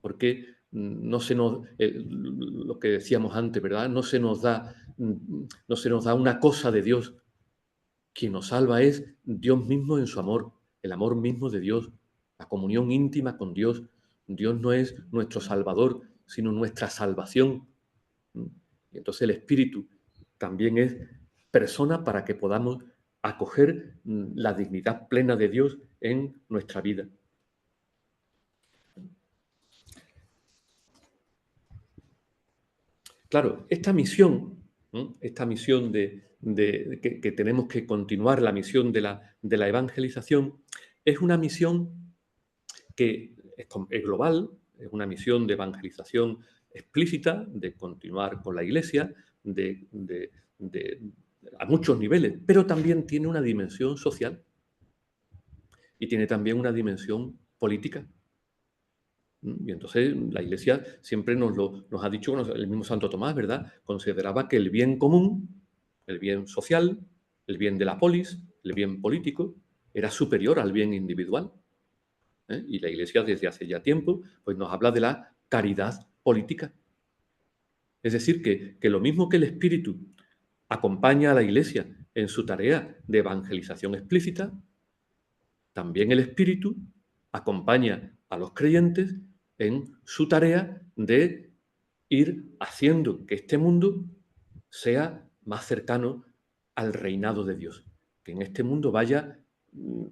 Porque no se nos, lo que decíamos antes, ¿verdad? No se nos da una cosa de Dios. Quien nos salva es Dios mismo en su amor, el amor mismo de Dios, la comunión íntima con Dios. Dios no es nuestro Salvador, sino nuestra salvación. Y entonces el Espíritu también es persona para que podamos acoger la dignidad plena de Dios en nuestra vida. Claro, esta misión que tenemos que continuar, la misión de la evangelización, es una misión que es global, es una misión de evangelización explícita, de continuar con la Iglesia, a muchos niveles, pero también tiene una dimensión social y tiene también una dimensión política. Y entonces la Iglesia siempre nos ha dicho, el mismo Santo Tomás, ¿verdad? Consideraba que el bien común, el bien social, el bien de la polis, el bien político, era superior al bien individual. Y la Iglesia desde hace ya tiempo pues nos habla de la caridad política. Es decir, que lo mismo que el Espíritu acompaña a la Iglesia en su tarea de evangelización explícita, también el Espíritu acompaña a los creyentes en su tarea de ir haciendo que este mundo sea más cercano al reinado de Dios, que en este mundo vaya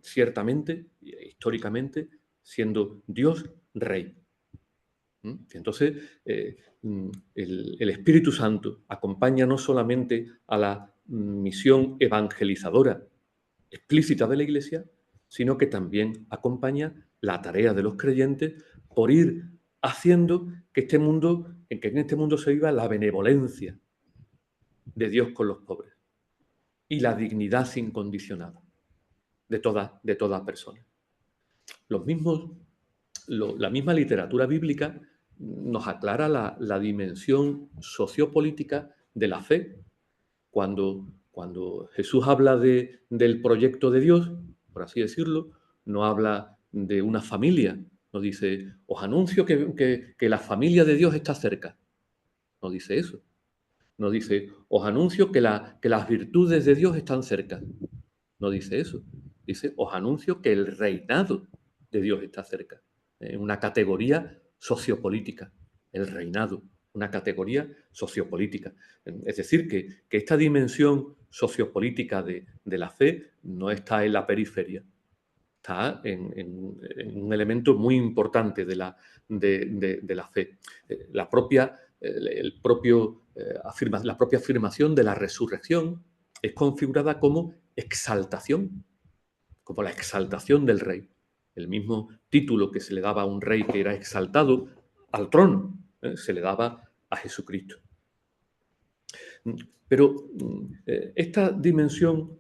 ciertamente, históricamente, siendo Dios rey. Entonces, el Espíritu Santo acompaña no solamente a la misión evangelizadora explícita de la Iglesia, sino que también acompaña la tarea de los creyentes por ir haciendo que en este mundo se viva la benevolencia de Dios con los pobres y la dignidad incondicionada de toda persona. La misma literatura bíblica nos aclara la dimensión sociopolítica de la fe. Cuando Jesús habla del proyecto de Dios, por así decirlo, no habla de una familia, no dice, os anuncio que la familia de Dios está cerca. No dice eso. No dice, os anuncio que las virtudes de Dios están cerca. No dice eso. Dice, os anuncio que el reinado de Dios está cerca. Una categoría sociopolítica. El reinado, una categoría sociopolítica. Es decir, que esta dimensión sociopolítica de la fe no está en la periferia. Está en un elemento muy importante de la fe. La propia afirmación de la resurrección es configurada como exaltación, como la exaltación del rey. El mismo título que se le daba a un rey que era exaltado al trono, se le daba a Jesucristo. Pero esta dimensión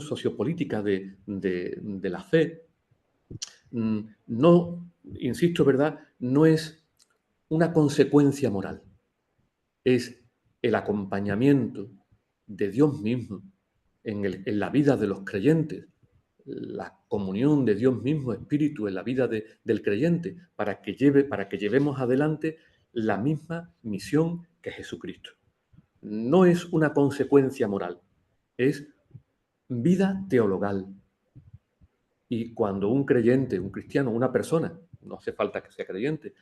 sociopolítica de la fe no, insisto, ¿verdad?, no es una consecuencia moral, es el acompañamiento de Dios mismo en la vida de los creyentes, la comunión de Dios mismo, Espíritu, en la vida del creyente, para que llevemos adelante la misma misión que Jesucristo. No es una consecuencia moral, es vida teologal. Y cuando un creyente, un cristiano, una persona, no hace falta que sea creyente,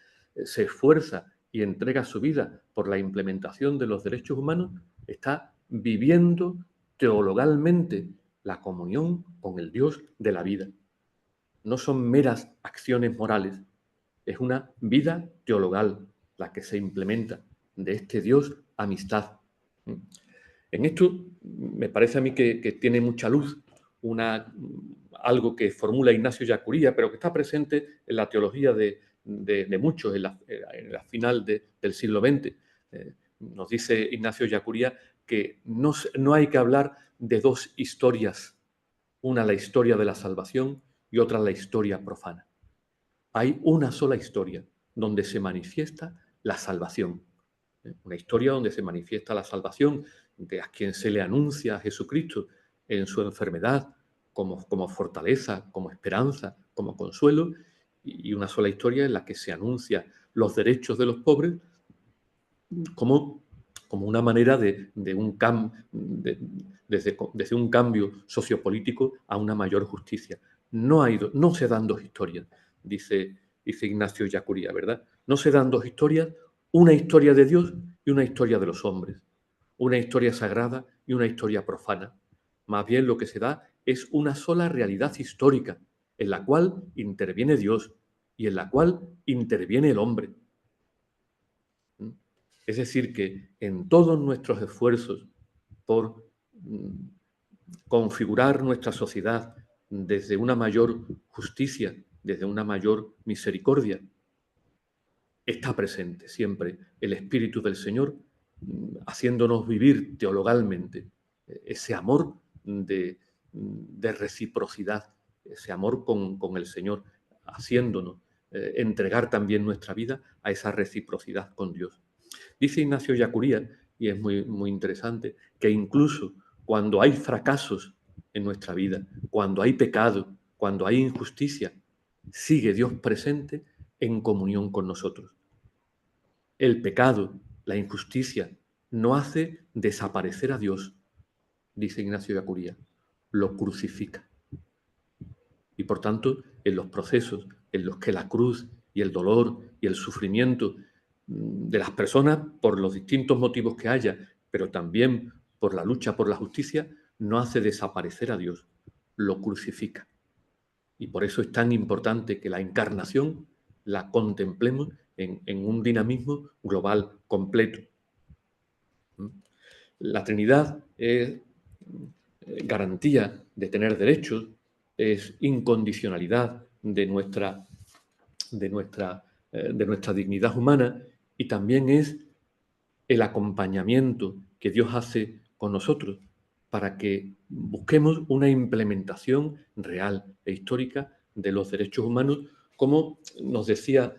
se esfuerza y entrega su vida por la implementación de los derechos humanos, está viviendo teologalmente la comunión con el Dios de la vida. No son meras acciones morales, es una vida teologal la que se implementa de este Dios amistad. En esto me parece a mí que tiene mucha luz algo que formula Ignacio Ellacuría, pero que está presente en la teología de muchos en la final del siglo XX. Nos dice Ignacio Ellacuría que no hay que hablar de dos historias, una la historia de la salvación y otra la historia profana. Hay una sola historia donde se manifiesta la salvación. Una historia donde se manifiesta la salvación de a quien se le anuncia a Jesucristo en su enfermedad como fortaleza, como esperanza, como consuelo, y una sola historia en la que se anuncia los derechos de los pobres como una manera desde un cambio sociopolítico a una mayor justicia. No se dan dos historias, dice Ignacio Ellacuría, ¿verdad? No se dan dos historias, una historia de Dios y una historia de los hombres, una historia sagrada y una historia profana. Más bien lo que se da es una sola realidad histórica en la cual interviene Dios y en la cual interviene el hombre. Es decir, que en todos nuestros esfuerzos por configurar nuestra sociedad desde una mayor justicia, desde una mayor misericordia, está presente siempre el Espíritu del Señor, haciéndonos vivir teologalmente ese amor de reciprocidad, ese amor con el Señor, haciéndonos entregar también nuestra vida a esa reciprocidad con Dios. Dice Ignacio Ellacuría, y es muy, muy interesante, que incluso cuando hay fracasos en nuestra vida, cuando hay pecado, cuando hay injusticia, sigue Dios presente en comunión con nosotros. El pecado, la injusticia, no hace desaparecer a Dios, dice Ignacio Ellacuría, lo crucifica. Y por tanto, en los procesos en los que la cruz y el dolor y el sufrimiento de las personas, por los distintos motivos que haya, pero también por la lucha por la justicia, no hace desaparecer a Dios, lo crucifica. Y por eso es tan importante que la encarnación la contemplemos en un dinamismo global completo. La Trinidad es garantía de tener derechos, es incondicionalidad de nuestra dignidad humana, y también es el acompañamiento que Dios hace con nosotros para que busquemos una implementación real e histórica de los derechos humanos, como nos decía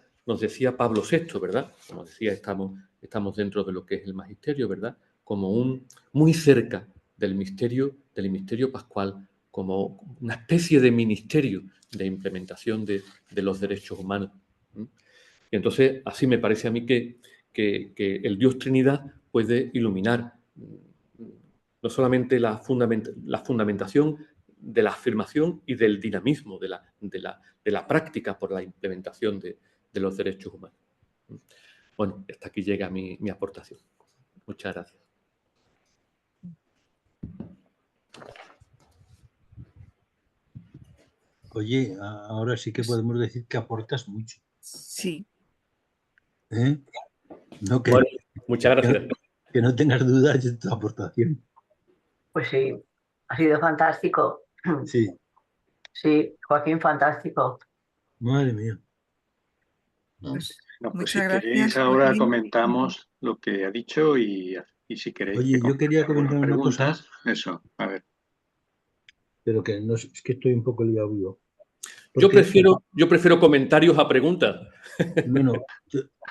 Pablo VI, ¿verdad? Como decía, estamos dentro de lo que es el magisterio, ¿verdad? Como muy cerca del misterio pascual, como una especie de ministerio de implementación de los derechos humanos. Y entonces, así me parece a mí que el Dios Trinidad puede iluminar no solamente la fundamentación de la afirmación y del dinamismo de la práctica por la implementación de los derechos humanos. Bueno, hasta aquí llega mi aportación. Muchas gracias. Oye, ahora sí que podemos decir que aportas mucho. Sí. ¿Eh? No, bueno, muchas gracias. Que no tengas dudas de tu aportación. Pues sí, ha sido fantástico. Sí. Sí, Joaquín, fantástico. Madre mía. Pues, No, pues si muchas queréis gracias, ahora Joaquín. comentamos lo que ha dicho y si queréis Oye, yo quería comentar una cosa. Eso, a ver. Pero que no, es que estoy un poco liado yo. Yo prefiero comentarios a preguntas. Bueno,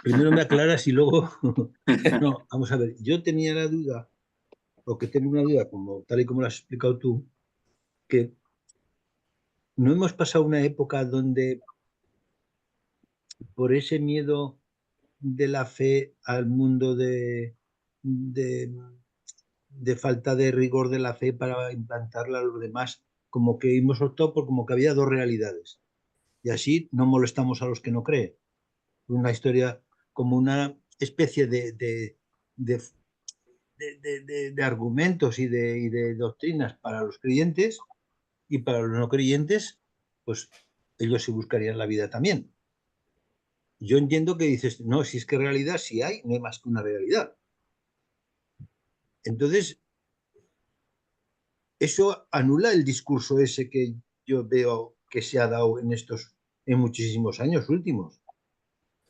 primero me aclaras y luego... No, vamos a ver. Yo tenía la duda, o que tengo una duda, como tal y como lo has explicado tú, que no hemos pasado una época donde por ese miedo de la fe al mundo de, de falta de rigor de la fe para implantarla a los demás, como que hemos optado por como que había dos realidades. Y así no molestamos a los que no creen. Una historia como una especie de argumentos y de doctrinas para los creyentes, y para los no creyentes, pues ellos sí buscarían la vida también. Yo entiendo que dices, no, si es que realidad sí hay, no hay más que una realidad. Entonces, eso anula el discurso ese que yo veo que se ha dado en muchísimos años últimos,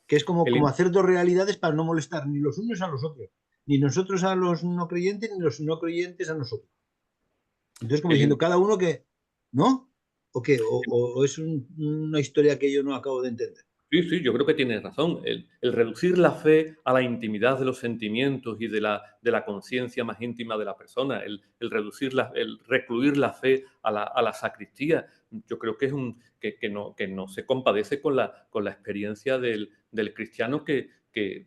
que es como hacer dos realidades para no molestar ni los unos a los otros, ni nosotros a los no creyentes, ni los no creyentes a nosotros. Entonces, como diciendo, cada uno que, ¿no? ¿O qué? ¿O es una historia que yo no acabo de entender? Sí, yo creo que tienes razón. El reducir la fe a la intimidad de los sentimientos y de la conciencia más íntima de la persona, el recluir la fe a la sacristía, yo creo que es que no se compadece con la experiencia del cristiano que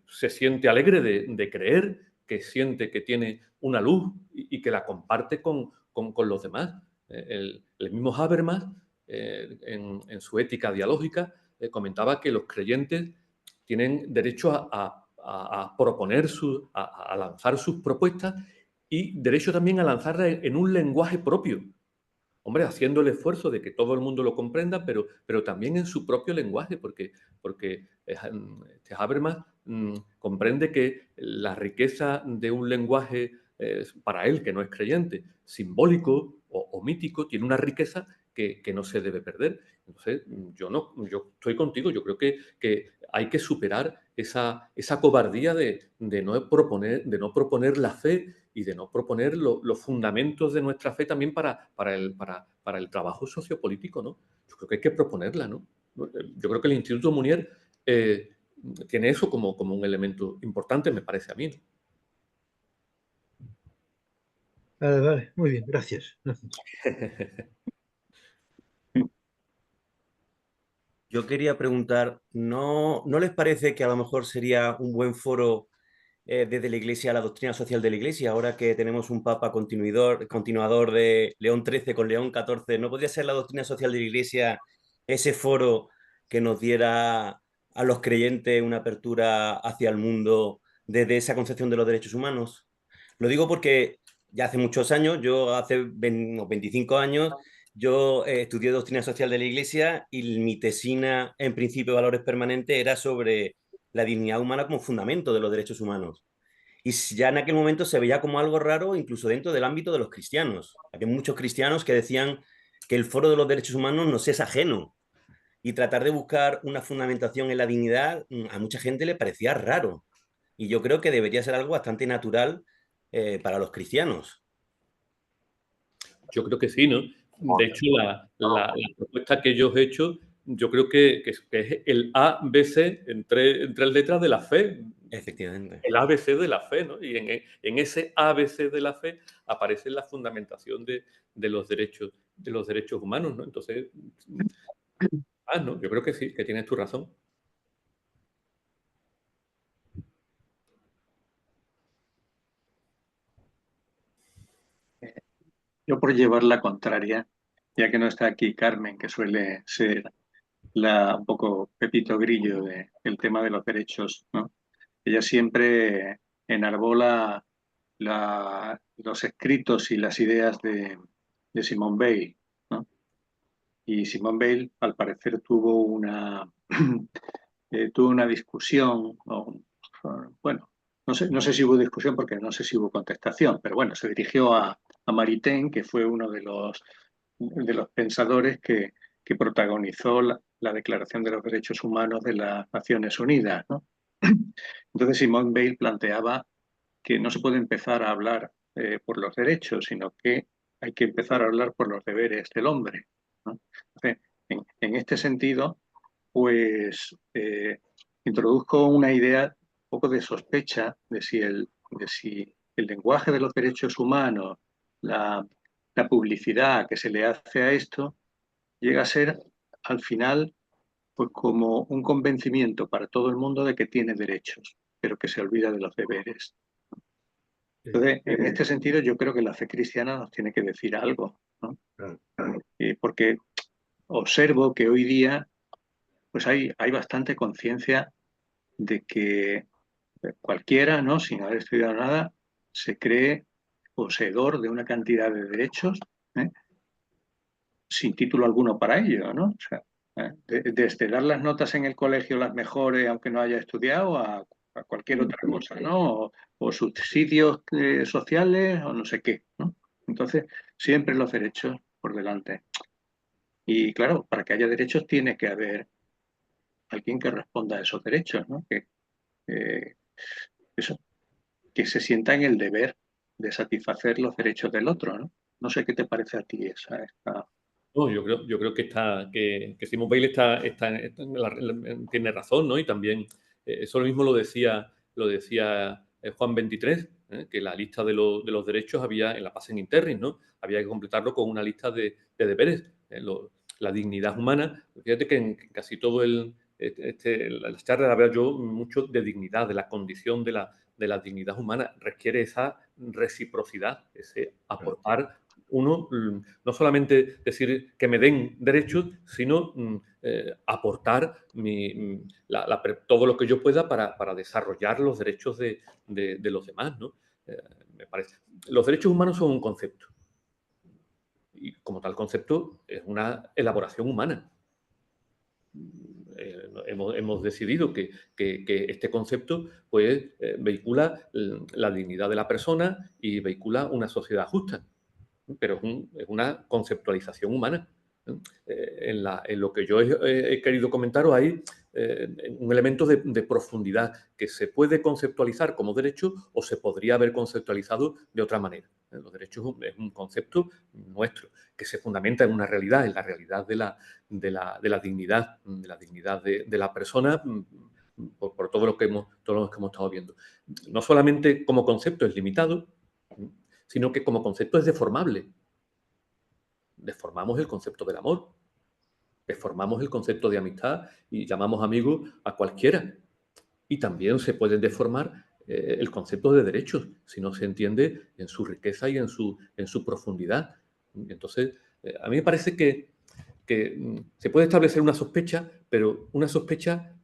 se siente alegre de creer, que siente que tiene una luz y que la comparte con los demás. El mismo Habermas, en su ética dialógica, comentaba que los creyentes tienen derecho a proponer, a lanzar sus propuestas y derecho también a lanzarlas en un lenguaje propio. Hombre, haciendo el esfuerzo de que todo el mundo lo comprenda, pero también en su propio lenguaje, porque Habermas comprende que la riqueza de un lenguaje, para él, que no es creyente, simbólico o mítico, tiene una riqueza que no se debe perder. Entonces, yo estoy contigo, yo creo que hay que superar esa cobardía de no proponer la fe y de no proponer los fundamentos de nuestra fe también para el trabajo sociopolítico, ¿no? Yo creo que hay que proponerla, ¿no? Yo creo que el Instituto Munier tiene eso como un elemento importante, me parece a mí, ¿no? Vale, muy bien, gracias. Yo quería preguntar, ¿no les parece que a lo mejor sería un buen foro desde la Iglesia, la doctrina social de la Iglesia, ahora que tenemos un Papa continuador de León XIII con León XIV? ¿No podría ser la doctrina social de la Iglesia ese foro que nos diera a los creyentes una apertura hacia el mundo desde esa concepción de los derechos humanos? Lo digo porque ya hace muchos años, yo hace 25 años, yo estudié doctrina social de la Iglesia y mi tesina en principio de valores permanentes era sobre la dignidad humana como fundamento de los derechos humanos. Y ya en aquel momento se veía como algo raro, incluso dentro del ámbito de los cristianos. Hay muchos cristianos que decían que el foro de los derechos humanos nos es ajeno. y tratar de buscar una fundamentación en la dignidad a mucha gente le parecía raro. Y yo creo que debería ser algo bastante natural para los cristianos. Yo creo que sí, ¿no? De hecho, la propuesta que yo he hecho, yo creo que es el ABC en tres letras de la fe. Efectivamente. El ABC de la fe, ¿no? Y en ese ABC de la fe aparece la fundamentación de los derechos humanos, ¿no? Entonces, no, yo creo que sí, que tienes tu razón. Yo por llevar la contraria, ya que no está aquí Carmen, que suele ser un poco Pepito Grillo del tema de los derechos, ¿no? Ella siempre enarbola los escritos y las ideas de Simone Weil, ¿no? Y Simone Weil, al parecer, tuvo una discusión, bueno, no sé si hubo discusión porque no sé si hubo contestación, pero bueno, se dirigió a Maritain, que fue uno de los pensadores que protagonizó la Declaración de los Derechos Humanos de las Naciones Unidas, ¿no? Entonces Simone Weil planteaba que no se puede empezar a hablar por los derechos, sino que hay que empezar a hablar por los deberes del hombre, ¿no? Entonces, en este sentido, pues introduzco una idea un poco de sospecha de si el lenguaje de los derechos humanos, la publicidad que se le hace a esto, llega a ser al final pues como un convencimiento para todo el mundo de que tiene derechos, pero que se olvida de los deberes. Entonces, en este sentido, yo creo que la fe cristiana nos tiene que decir algo, ¿no? Porque observo que hoy día pues hay bastante conciencia de que cualquiera, ¿no?, sin haber estudiado nada, se cree poseedor de una cantidad de derechos, ¿eh?, sin título alguno para ello, ¿no? O sea, desde dar las notas en el colegio las mejores, aunque no haya estudiado, a cualquier otra cosa, ¿no? O subsidios sociales o no sé qué, ¿no? Entonces, siempre los derechos por delante. Y claro, para que haya derechos tiene que haber alguien que responda a esos derechos, ¿no? Que se sienta en el deber de satisfacer los derechos del otro, ¿no? No sé qué te parece a ti esta... No, yo creo que Simone Weil tiene razón, ¿no? Y también eso mismo lo decía Juan XXIII, que la lista de los derechos había en la Pacem in Terris, ¿no? Había que completarlo con una lista de deberes. La dignidad humana, fíjate que en casi todo las charlas hablo yo mucho de dignidad, de la condición de la dignidad humana. Requiere esa reciprocidad, ese aportar. Uno, no solamente decir que me den derechos, sino aportar todo lo que yo pueda para desarrollar los derechos de los demás, ¿no? Me parece. Los derechos humanos son un concepto. Y como tal concepto es una elaboración humana. Hemos decidido que este concepto pues, vehicula la dignidad de la persona y vehicula una sociedad justa. Pero es una conceptualización humana. En lo que yo he querido comentaros hay un elemento de profundidad que se puede conceptualizar como derecho o se podría haber conceptualizado de otra manera. Los derechos es un concepto nuestro que se fundamenta en una realidad, en la realidad de la dignidad, de la persona por todo lo que hemos estado viendo. No solamente como concepto es limitado, sino que como concepto es deformable. Deformamos el concepto del amor, deformamos el concepto de amistad y llamamos amigo a cualquiera. Y también se puede deformar el concepto de derechos si no se entiende en su riqueza y en su profundidad. Entonces, a mí me parece que se puede establecer una sospecha, pero una sospecha,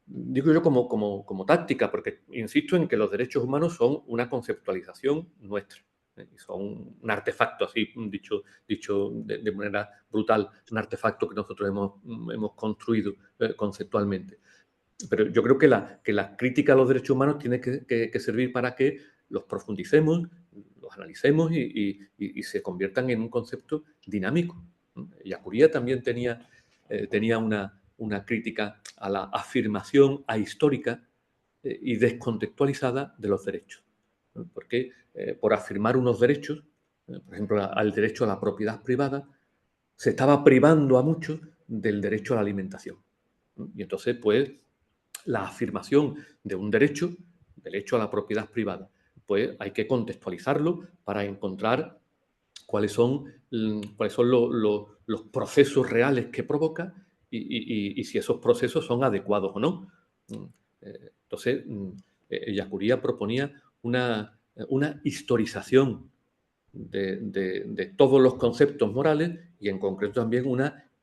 digo yo, como táctica, porque insisto en que los derechos humanos son una conceptualización nuestra. Son un artefacto, así dicho de manera brutal, un artefacto que nosotros hemos construido conceptualmente. Pero yo creo que la crítica a los derechos humanos tiene que servir para que los profundicemos, los analicemos y se conviertan en un concepto dinámico. Ellacuría también tenía tenía una crítica a la afirmación ahistórica y descontextualizada de los derechos, ¿no? Porque por afirmar unos derechos, por ejemplo, al derecho a la propiedad privada, se estaba privando a muchos del derecho a la alimentación, ¿no? Y entonces, pues, la afirmación de un derecho a la propiedad privada, pues hay que contextualizarlo para encontrar cuáles son los procesos reales que provoca y si esos procesos son adecuados o no. Entonces, Ellacuría proponía una historización de todos los conceptos morales y en concreto también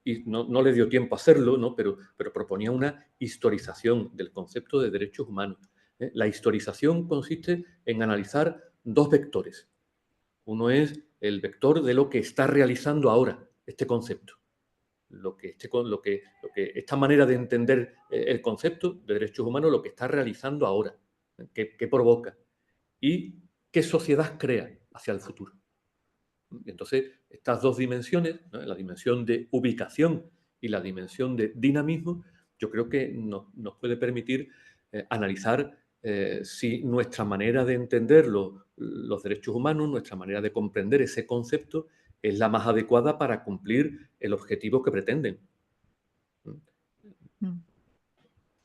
y no le dio tiempo a hacerlo, ¿no? pero proponía una historización del concepto de derechos humanos. La historización consiste en analizar dos vectores. Uno es el vector de lo que está realizando ahora este concepto. Esta manera de entender el concepto de derechos humanos, lo que está realizando ahora, qué provoca y qué sociedad crea hacia el futuro. Entonces, estas dos dimensiones, ¿no? La dimensión de ubicación y la dimensión de dinamismo, yo creo que nos puede permitir analizar si nuestra manera de entender los derechos humanos, nuestra manera de comprender ese concepto es la más adecuada para cumplir el objetivo que pretenden.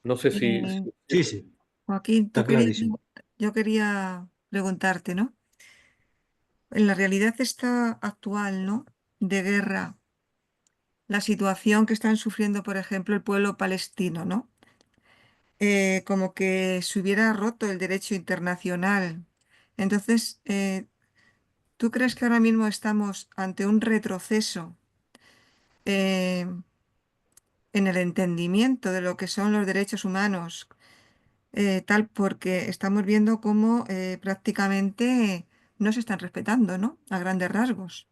No sé si... Sí. Joaquín, Está clarísimo. yo quería preguntarte, ¿no? En la realidad esta actual, ¿no?, de guerra, la situación que están sufriendo, por ejemplo, el pueblo palestino, ¿no? Como que se hubiera roto el derecho internacional. Entonces, ¿tú crees que ahora mismo estamos ante un retroceso eh, en el entendimiento de lo que son los derechos humanos? Tal porque estamos viendo cómo prácticamente no se están respetando, ¿no? A grandes rasgos.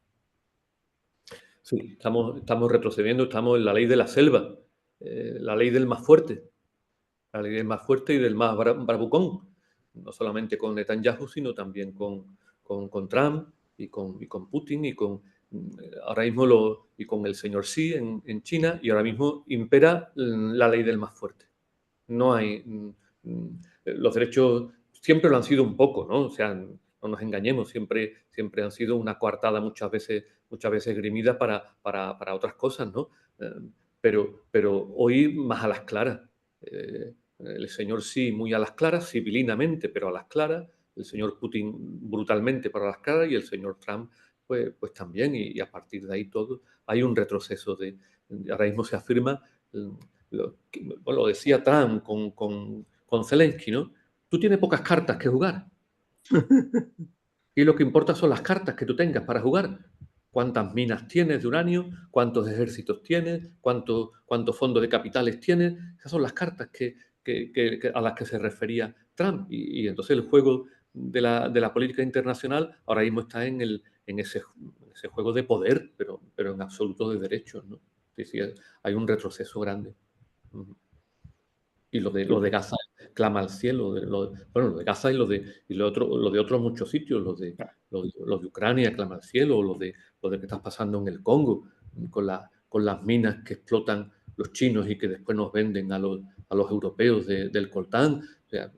Sí, estamos retrocediendo, estamos en la ley de la selva, la ley del más fuerte. La ley del más fuerte y del más bravucón, no solamente con Netanyahu, sino también con Trump y con Putin y ahora mismo y con el señor Xi en China, y ahora mismo impera la ley del más fuerte. No hay... los derechos siempre lo han sido un poco, ¿no? O sea, no nos engañemos, siempre han sido una coartada muchas veces esgrimida para otras cosas, ¿no? Pero hoy más a las claras. El señor Xi muy a las claras, civilinamente, pero a las claras, el señor Putin brutalmente para las claras y el señor Trump pues también, y a partir de ahí todo hay un retroceso ahora mismo se afirma, lo decía Trump con Zelensky, ¿no? Tú tienes pocas cartas que jugar y lo que importa son las cartas que tú tengas para jugar. ¿Cuántas minas tienes de uranio? ¿Cuántos ejércitos tienes? ¿Cuántos fondos de capitales tienes? Esas son las cartas a las que se refería Trump. Y entonces el juego de la política internacional ahora mismo está en ese juego de poder, pero en absoluto de derechos, ¿no? Es decir, hay un retroceso grande. Y lo de Gaza clama al cielo. Bueno, lo de Gaza y lo de otros muchos sitios, lo de Ucrania clama al cielo, lo de que está pasando en el Congo, con las minas que explotan los chinos y que después nos venden a los europeos del coltán. O sea,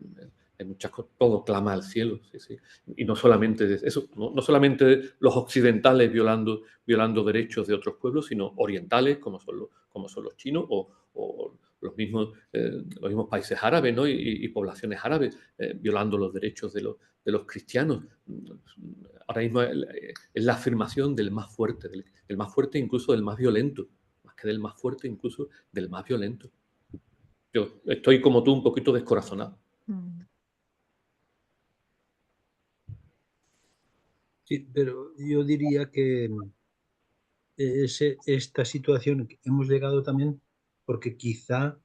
hay muchas cosas, todo clama al cielo. Sí, sí. Y no solamente eso, no solamente los occidentales violando derechos de otros pueblos, sino orientales, como son los chinos o los mismos países árabes, ¿no? y poblaciones árabes violando los derechos de los cristianos. Ahora mismo es la afirmación del más fuerte, del más fuerte incluso del más violento, más que del más fuerte incluso del más violento. Yo estoy como tú un poquito descorazonado. Sí, pero yo diría que esta situación que hemos llegado también porque quizá,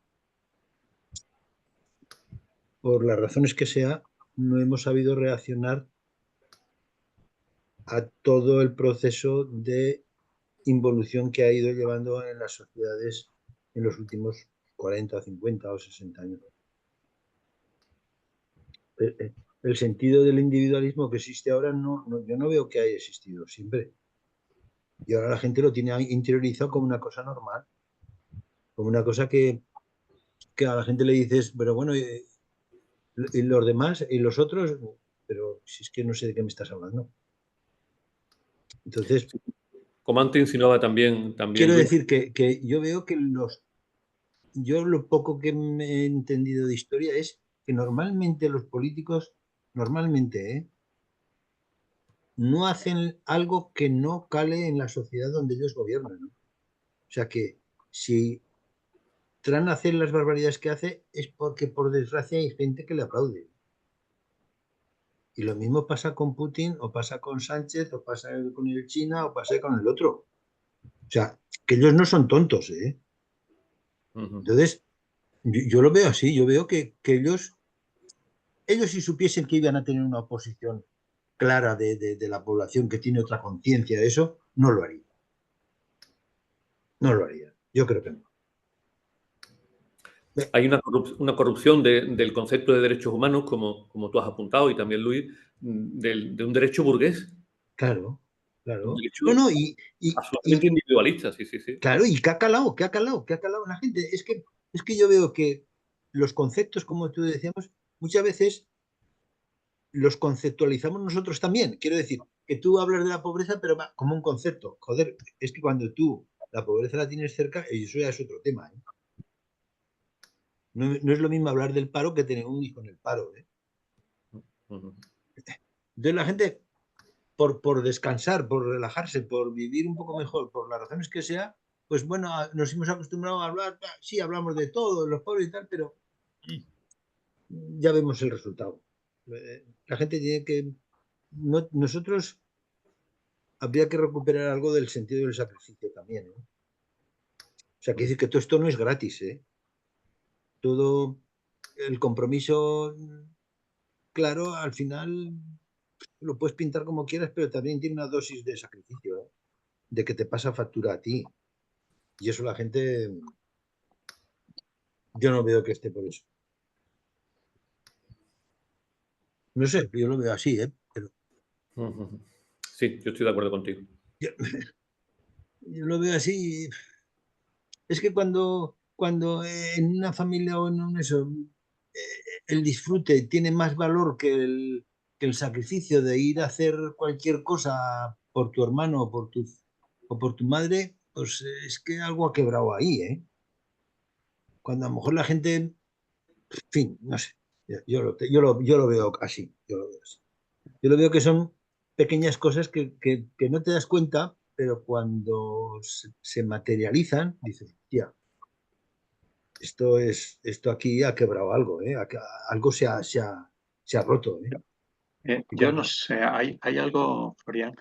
por las razones que sea, no hemos sabido reaccionar a todo el proceso de involución que ha ido llevando en las sociedades en los últimos 40, 50 o 60 años. El sentido del individualismo que existe ahora, yo no veo que haya existido siempre. Y ahora la gente lo tiene interiorizado como una cosa normal. como una cosa que a la gente le dices, pero bueno, y los demás, y los otros, pero si es que no sé de qué me estás hablando. Entonces, Como antes insinuaba también quiero Luis. decir que yo veo que yo lo poco que me he entendido de historia es que normalmente los políticos, normalmente, no hacen algo que no cale en la sociedad donde ellos gobiernan, ¿no? O sea que si Trump hace las barbaridades que hace es porque por desgracia hay gente que le aplaude. Y lo mismo pasa con Putin, o pasa con Sánchez, o pasa con el China, o pasa con el otro. O sea, que ellos no son tontos, ¿eh? Entonces, yo lo veo así, yo veo que ellos si supiesen que iban a tener una oposición clara de la población que tiene otra conciencia de eso, no lo harían. No lo harían. Yo creo que no. Hay una corrupción del concepto de derechos humanos, como tú has apuntado, y también Luis, de un derecho burgués. Claro, Un claro. derecho No, no, absolutamente individualista, sí. claro, y que ha calado en la gente. Es que yo veo que los conceptos, como tú decíamos, muchas veces los conceptualizamos nosotros también. Quiero decir, que tú hablas de la pobreza, pero como un concepto. Joder, es que cuando tú la pobreza la tienes cerca, y eso ya es otro tema, ¿eh? No es lo mismo hablar del paro que tener un hijo en el paro, ¿eh? Entonces la gente, por descansar, por relajarse, por vivir un poco mejor, por las razones que sea, pues bueno, nos hemos acostumbrado a hablar, sí, hablamos de todo, los pobres y tal, pero ya vemos el resultado. La gente tiene que... nosotros habría que recuperar algo del sentido del sacrificio también, ¿eh? O sea, quiere decir que todo esto no es gratis, ¿eh? Todo el compromiso, claro, al final lo puedes pintar como quieras, pero también tiene una dosis de sacrificio, ¿eh? De que te pasa factura a ti. Y eso la gente, yo no veo que esté por eso. No sé, yo lo veo así, ¿eh? Pero Sí, yo estoy de acuerdo contigo. yo lo veo así. Es que cuando en una familia o en un eso, el disfrute tiene más valor que el sacrificio de ir a hacer cualquier cosa por tu hermano o por tu madre, pues es que algo ha quebrado ahí, ¿eh? Cuando a lo mejor la gente, en fin, no sé, yo lo veo así, yo lo veo así. Yo lo veo que son pequeñas cosas que no te das cuenta, pero cuando se materializan, dices, tía, esto aquí ha quebrado algo, ¿eh? Algo se ha roto, ¿eh? Y Yo no sé, hay algo, Florian,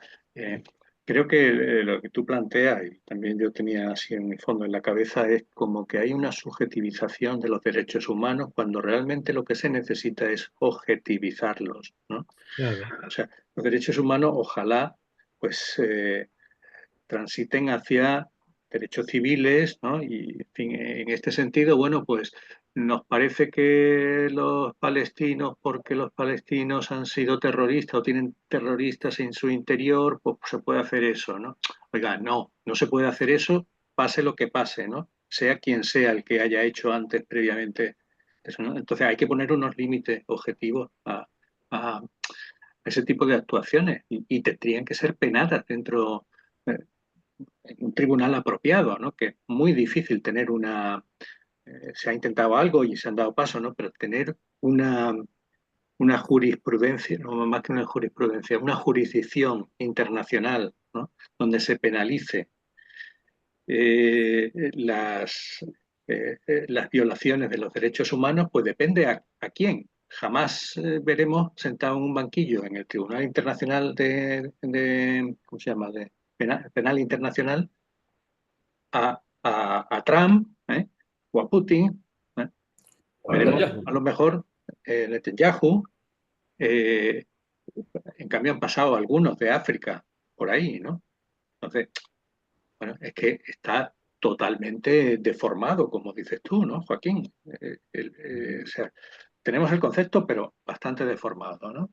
creo que lo que tú planteas, y también yo tenía así en mi fondo en la cabeza, es como que hay una subjetivización de los derechos humanos cuando realmente lo que se necesita es objetivizarlos, ¿no? claro, O sea, los derechos humanos ojalá pues transiten hacia derechos civiles, ¿no? Y en fin, en este sentido, bueno, pues nos parece que los palestinos, porque los palestinos han sido terroristas o tienen terroristas en su interior, pues se puede hacer eso, ¿no? Oiga, no se puede hacer eso, pase lo que pase, ¿no? Sea quien sea el que haya hecho antes previamente eso, ¿no? Entonces hay que poner unos límites objetivos a ese tipo de actuaciones y tendrían que ser penadas dentro en un tribunal apropiado, ¿no? Que es muy difícil tener se ha intentado algo y se han dado pasos, ¿no? Pero tener una jurisprudencia, no más que una jurisprudencia, una jurisdicción internacional, ¿no? Donde se penalice eh, las, las violaciones de los derechos humanos, pues depende a quién. Jamás veremos sentado en un banquillo en el Tribunal Internacional ¿cómo se llama? De Penal Internacional a Trump, ¿eh? O a Putin. ¿Eh? Veremos a lo mejor Netanyahu. eh, en cambio han pasado algunos de África por ahí, ¿no? Entonces, bueno, es que está totalmente deformado, como dices tú, ¿no, Joaquín? O sea, tenemos el concepto, pero bastante deformado, ¿no?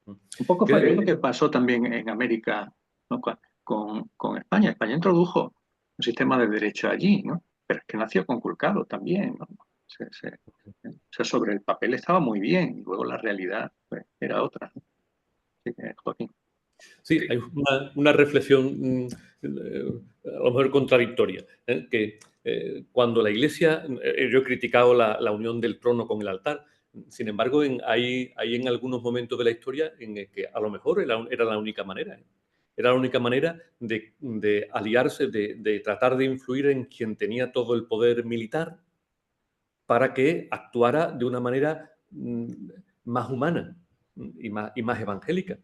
Un poco fue lo que pasó también en América, ¿no? con España. España introdujo un sistema de derecho allí, ¿no? pero es que nació conculcado también, ¿no? O sea, sobre el papel estaba muy bien, y luego la realidad pues, era otra. Así que, Joaquín. Sí, hay una reflexión a lo mejor contradictoria, que cuando la Iglesia, yo he criticado la unión del trono con el altar, sin embargo hay en algunos momentos de la historia en el que a lo mejor era la única manera. Era la única manera de aliarse, de tratar de influir en quien tenía todo el poder militar para que actuara de una manera más humana y más evangélica.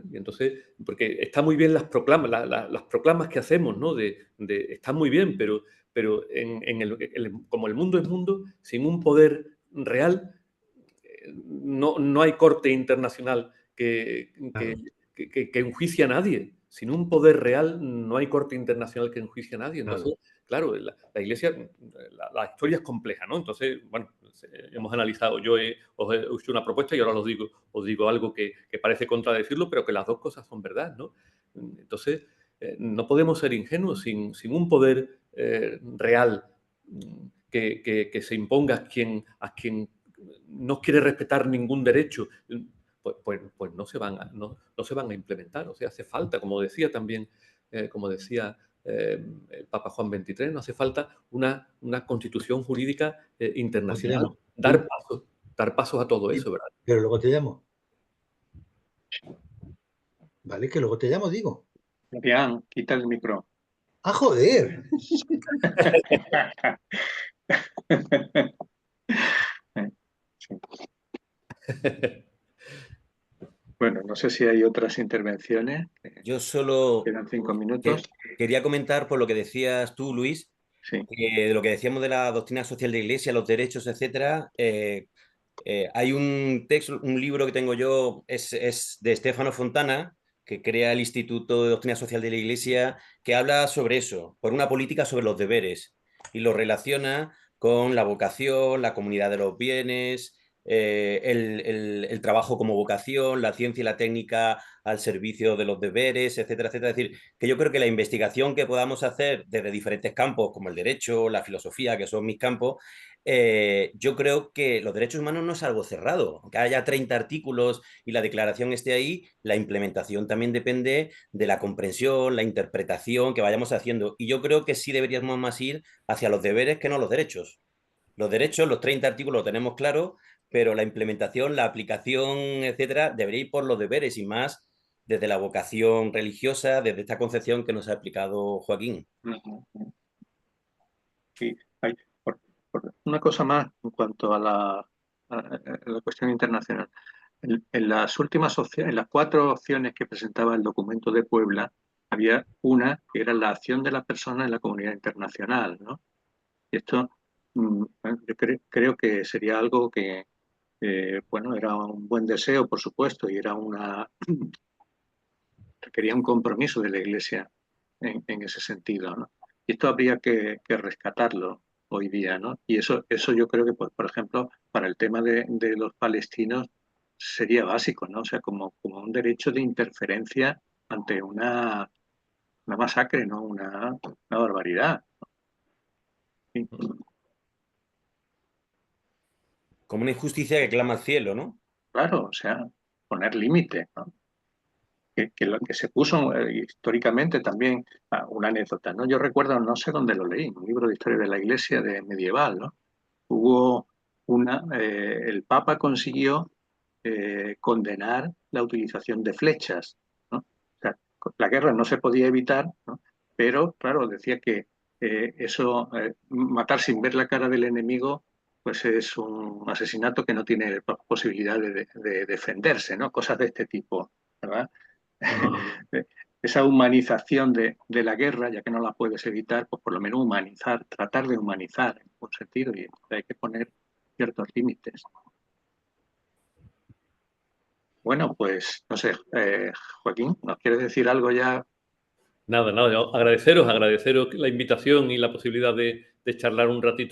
Y entonces, porque está muy bien las proclamas, las proclamas que hacemos, ¿no? Están muy bien, pero como el mundo es mundo, sin un poder real, no hay corte internacional que enjuicie a nadie. Sin un poder real no hay corte internacional que enjuicie a nadie. Entonces, claro, la Iglesia, la historia es compleja, ¿no? Entonces, bueno, hemos analizado, os he hecho una propuesta y ahora os digo algo que parece contradecirlo, pero que las dos cosas son verdad, ¿no? Entonces, no podemos ser ingenuos sin un poder real que se imponga a quien no quiere respetar ningún derecho, pues no se van a implementar. O sea, hace falta, como decía también, el Papa Juan XXIII, no hace falta una constitución jurídica internacional. Dar pasos a todo eso, ¿verdad? Pero luego te llamo. ¿Vale? Que luego te llamo, digo. Adrián, quita el micro. ¡Ah, joder! Sí. Bueno, no sé si hay otras intervenciones. Yo solo Quedan 5 minutos. quería comentar por lo que decías tú, Luis, Sí. de lo que decíamos de la doctrina social de la Iglesia, los derechos, etcétera. Hay un texto, un libro que tengo yo, es de Stefano Fontana, que crea el Instituto de Doctrina Social de la Iglesia, que habla sobre eso, por una política sobre los deberes, y lo relaciona con la vocación, la comunidad de los bienes, el trabajo como vocación, la ciencia y la técnica al servicio de los deberes, etcétera, etcétera. Es decir, que yo creo que la investigación que podamos hacer desde diferentes campos, como el derecho, la filosofía, que son mis campos, yo creo que los derechos humanos no es algo cerrado. Aunque haya 30 artículos y la declaración esté ahí, la implementación también depende de la comprensión, la interpretación que vayamos haciendo. Y yo creo que sí deberíamos más ir hacia los deberes que no los derechos. Los derechos, los 30 artículos lo tenemos claro, pero la implementación, la aplicación, etcétera, debería ir por los deberes y más desde la vocación religiosa, desde esta concepción que nos ha explicado Joaquín. Sí, hay una cosa más en cuanto a la cuestión internacional. En las últimas opciones, en las 4 opciones que presentaba el documento de Puebla, había una que era la acción de la persona en la comunidad internacional, ¿no? Y esto yo creo que sería algo que, bueno, era un buen deseo, por supuesto, y requería un compromiso de la Iglesia en ese sentido, ¿no? Y esto habría que rescatarlo hoy día, ¿no? Y eso yo creo que, por ejemplo, para el tema de los palestinos sería básico, ¿no? O sea, como un derecho de interferencia ante una masacre, ¿no? Una barbaridad. Sí. Como una injusticia que clama al cielo, ¿no? Claro, o sea, poner límite, ¿no? Que lo que se puso históricamente también, una anécdota, ¿no? Yo recuerdo, no sé dónde lo leí, un libro de historia de la Iglesia de medieval, ¿no? Hubo el Papa consiguió condenar la utilización de flechas, ¿no? O sea, la guerra no se podía evitar, ¿no? Pero, claro, decía que matar sin ver la cara del enemigo, pues es un asesinato que no tiene posibilidad de defenderse, ¿no? Cosas de este tipo, ¿verdad? Esa humanización de la guerra, ya que no la puedes evitar, pues por lo menos humanizar, tratar de humanizar en algún sentido, y hay que poner ciertos límites. Bueno, pues no sé, Joaquín, ¿nos quieres decir algo ya? Nada, agradeceros la invitación y la posibilidad de charlar un ratito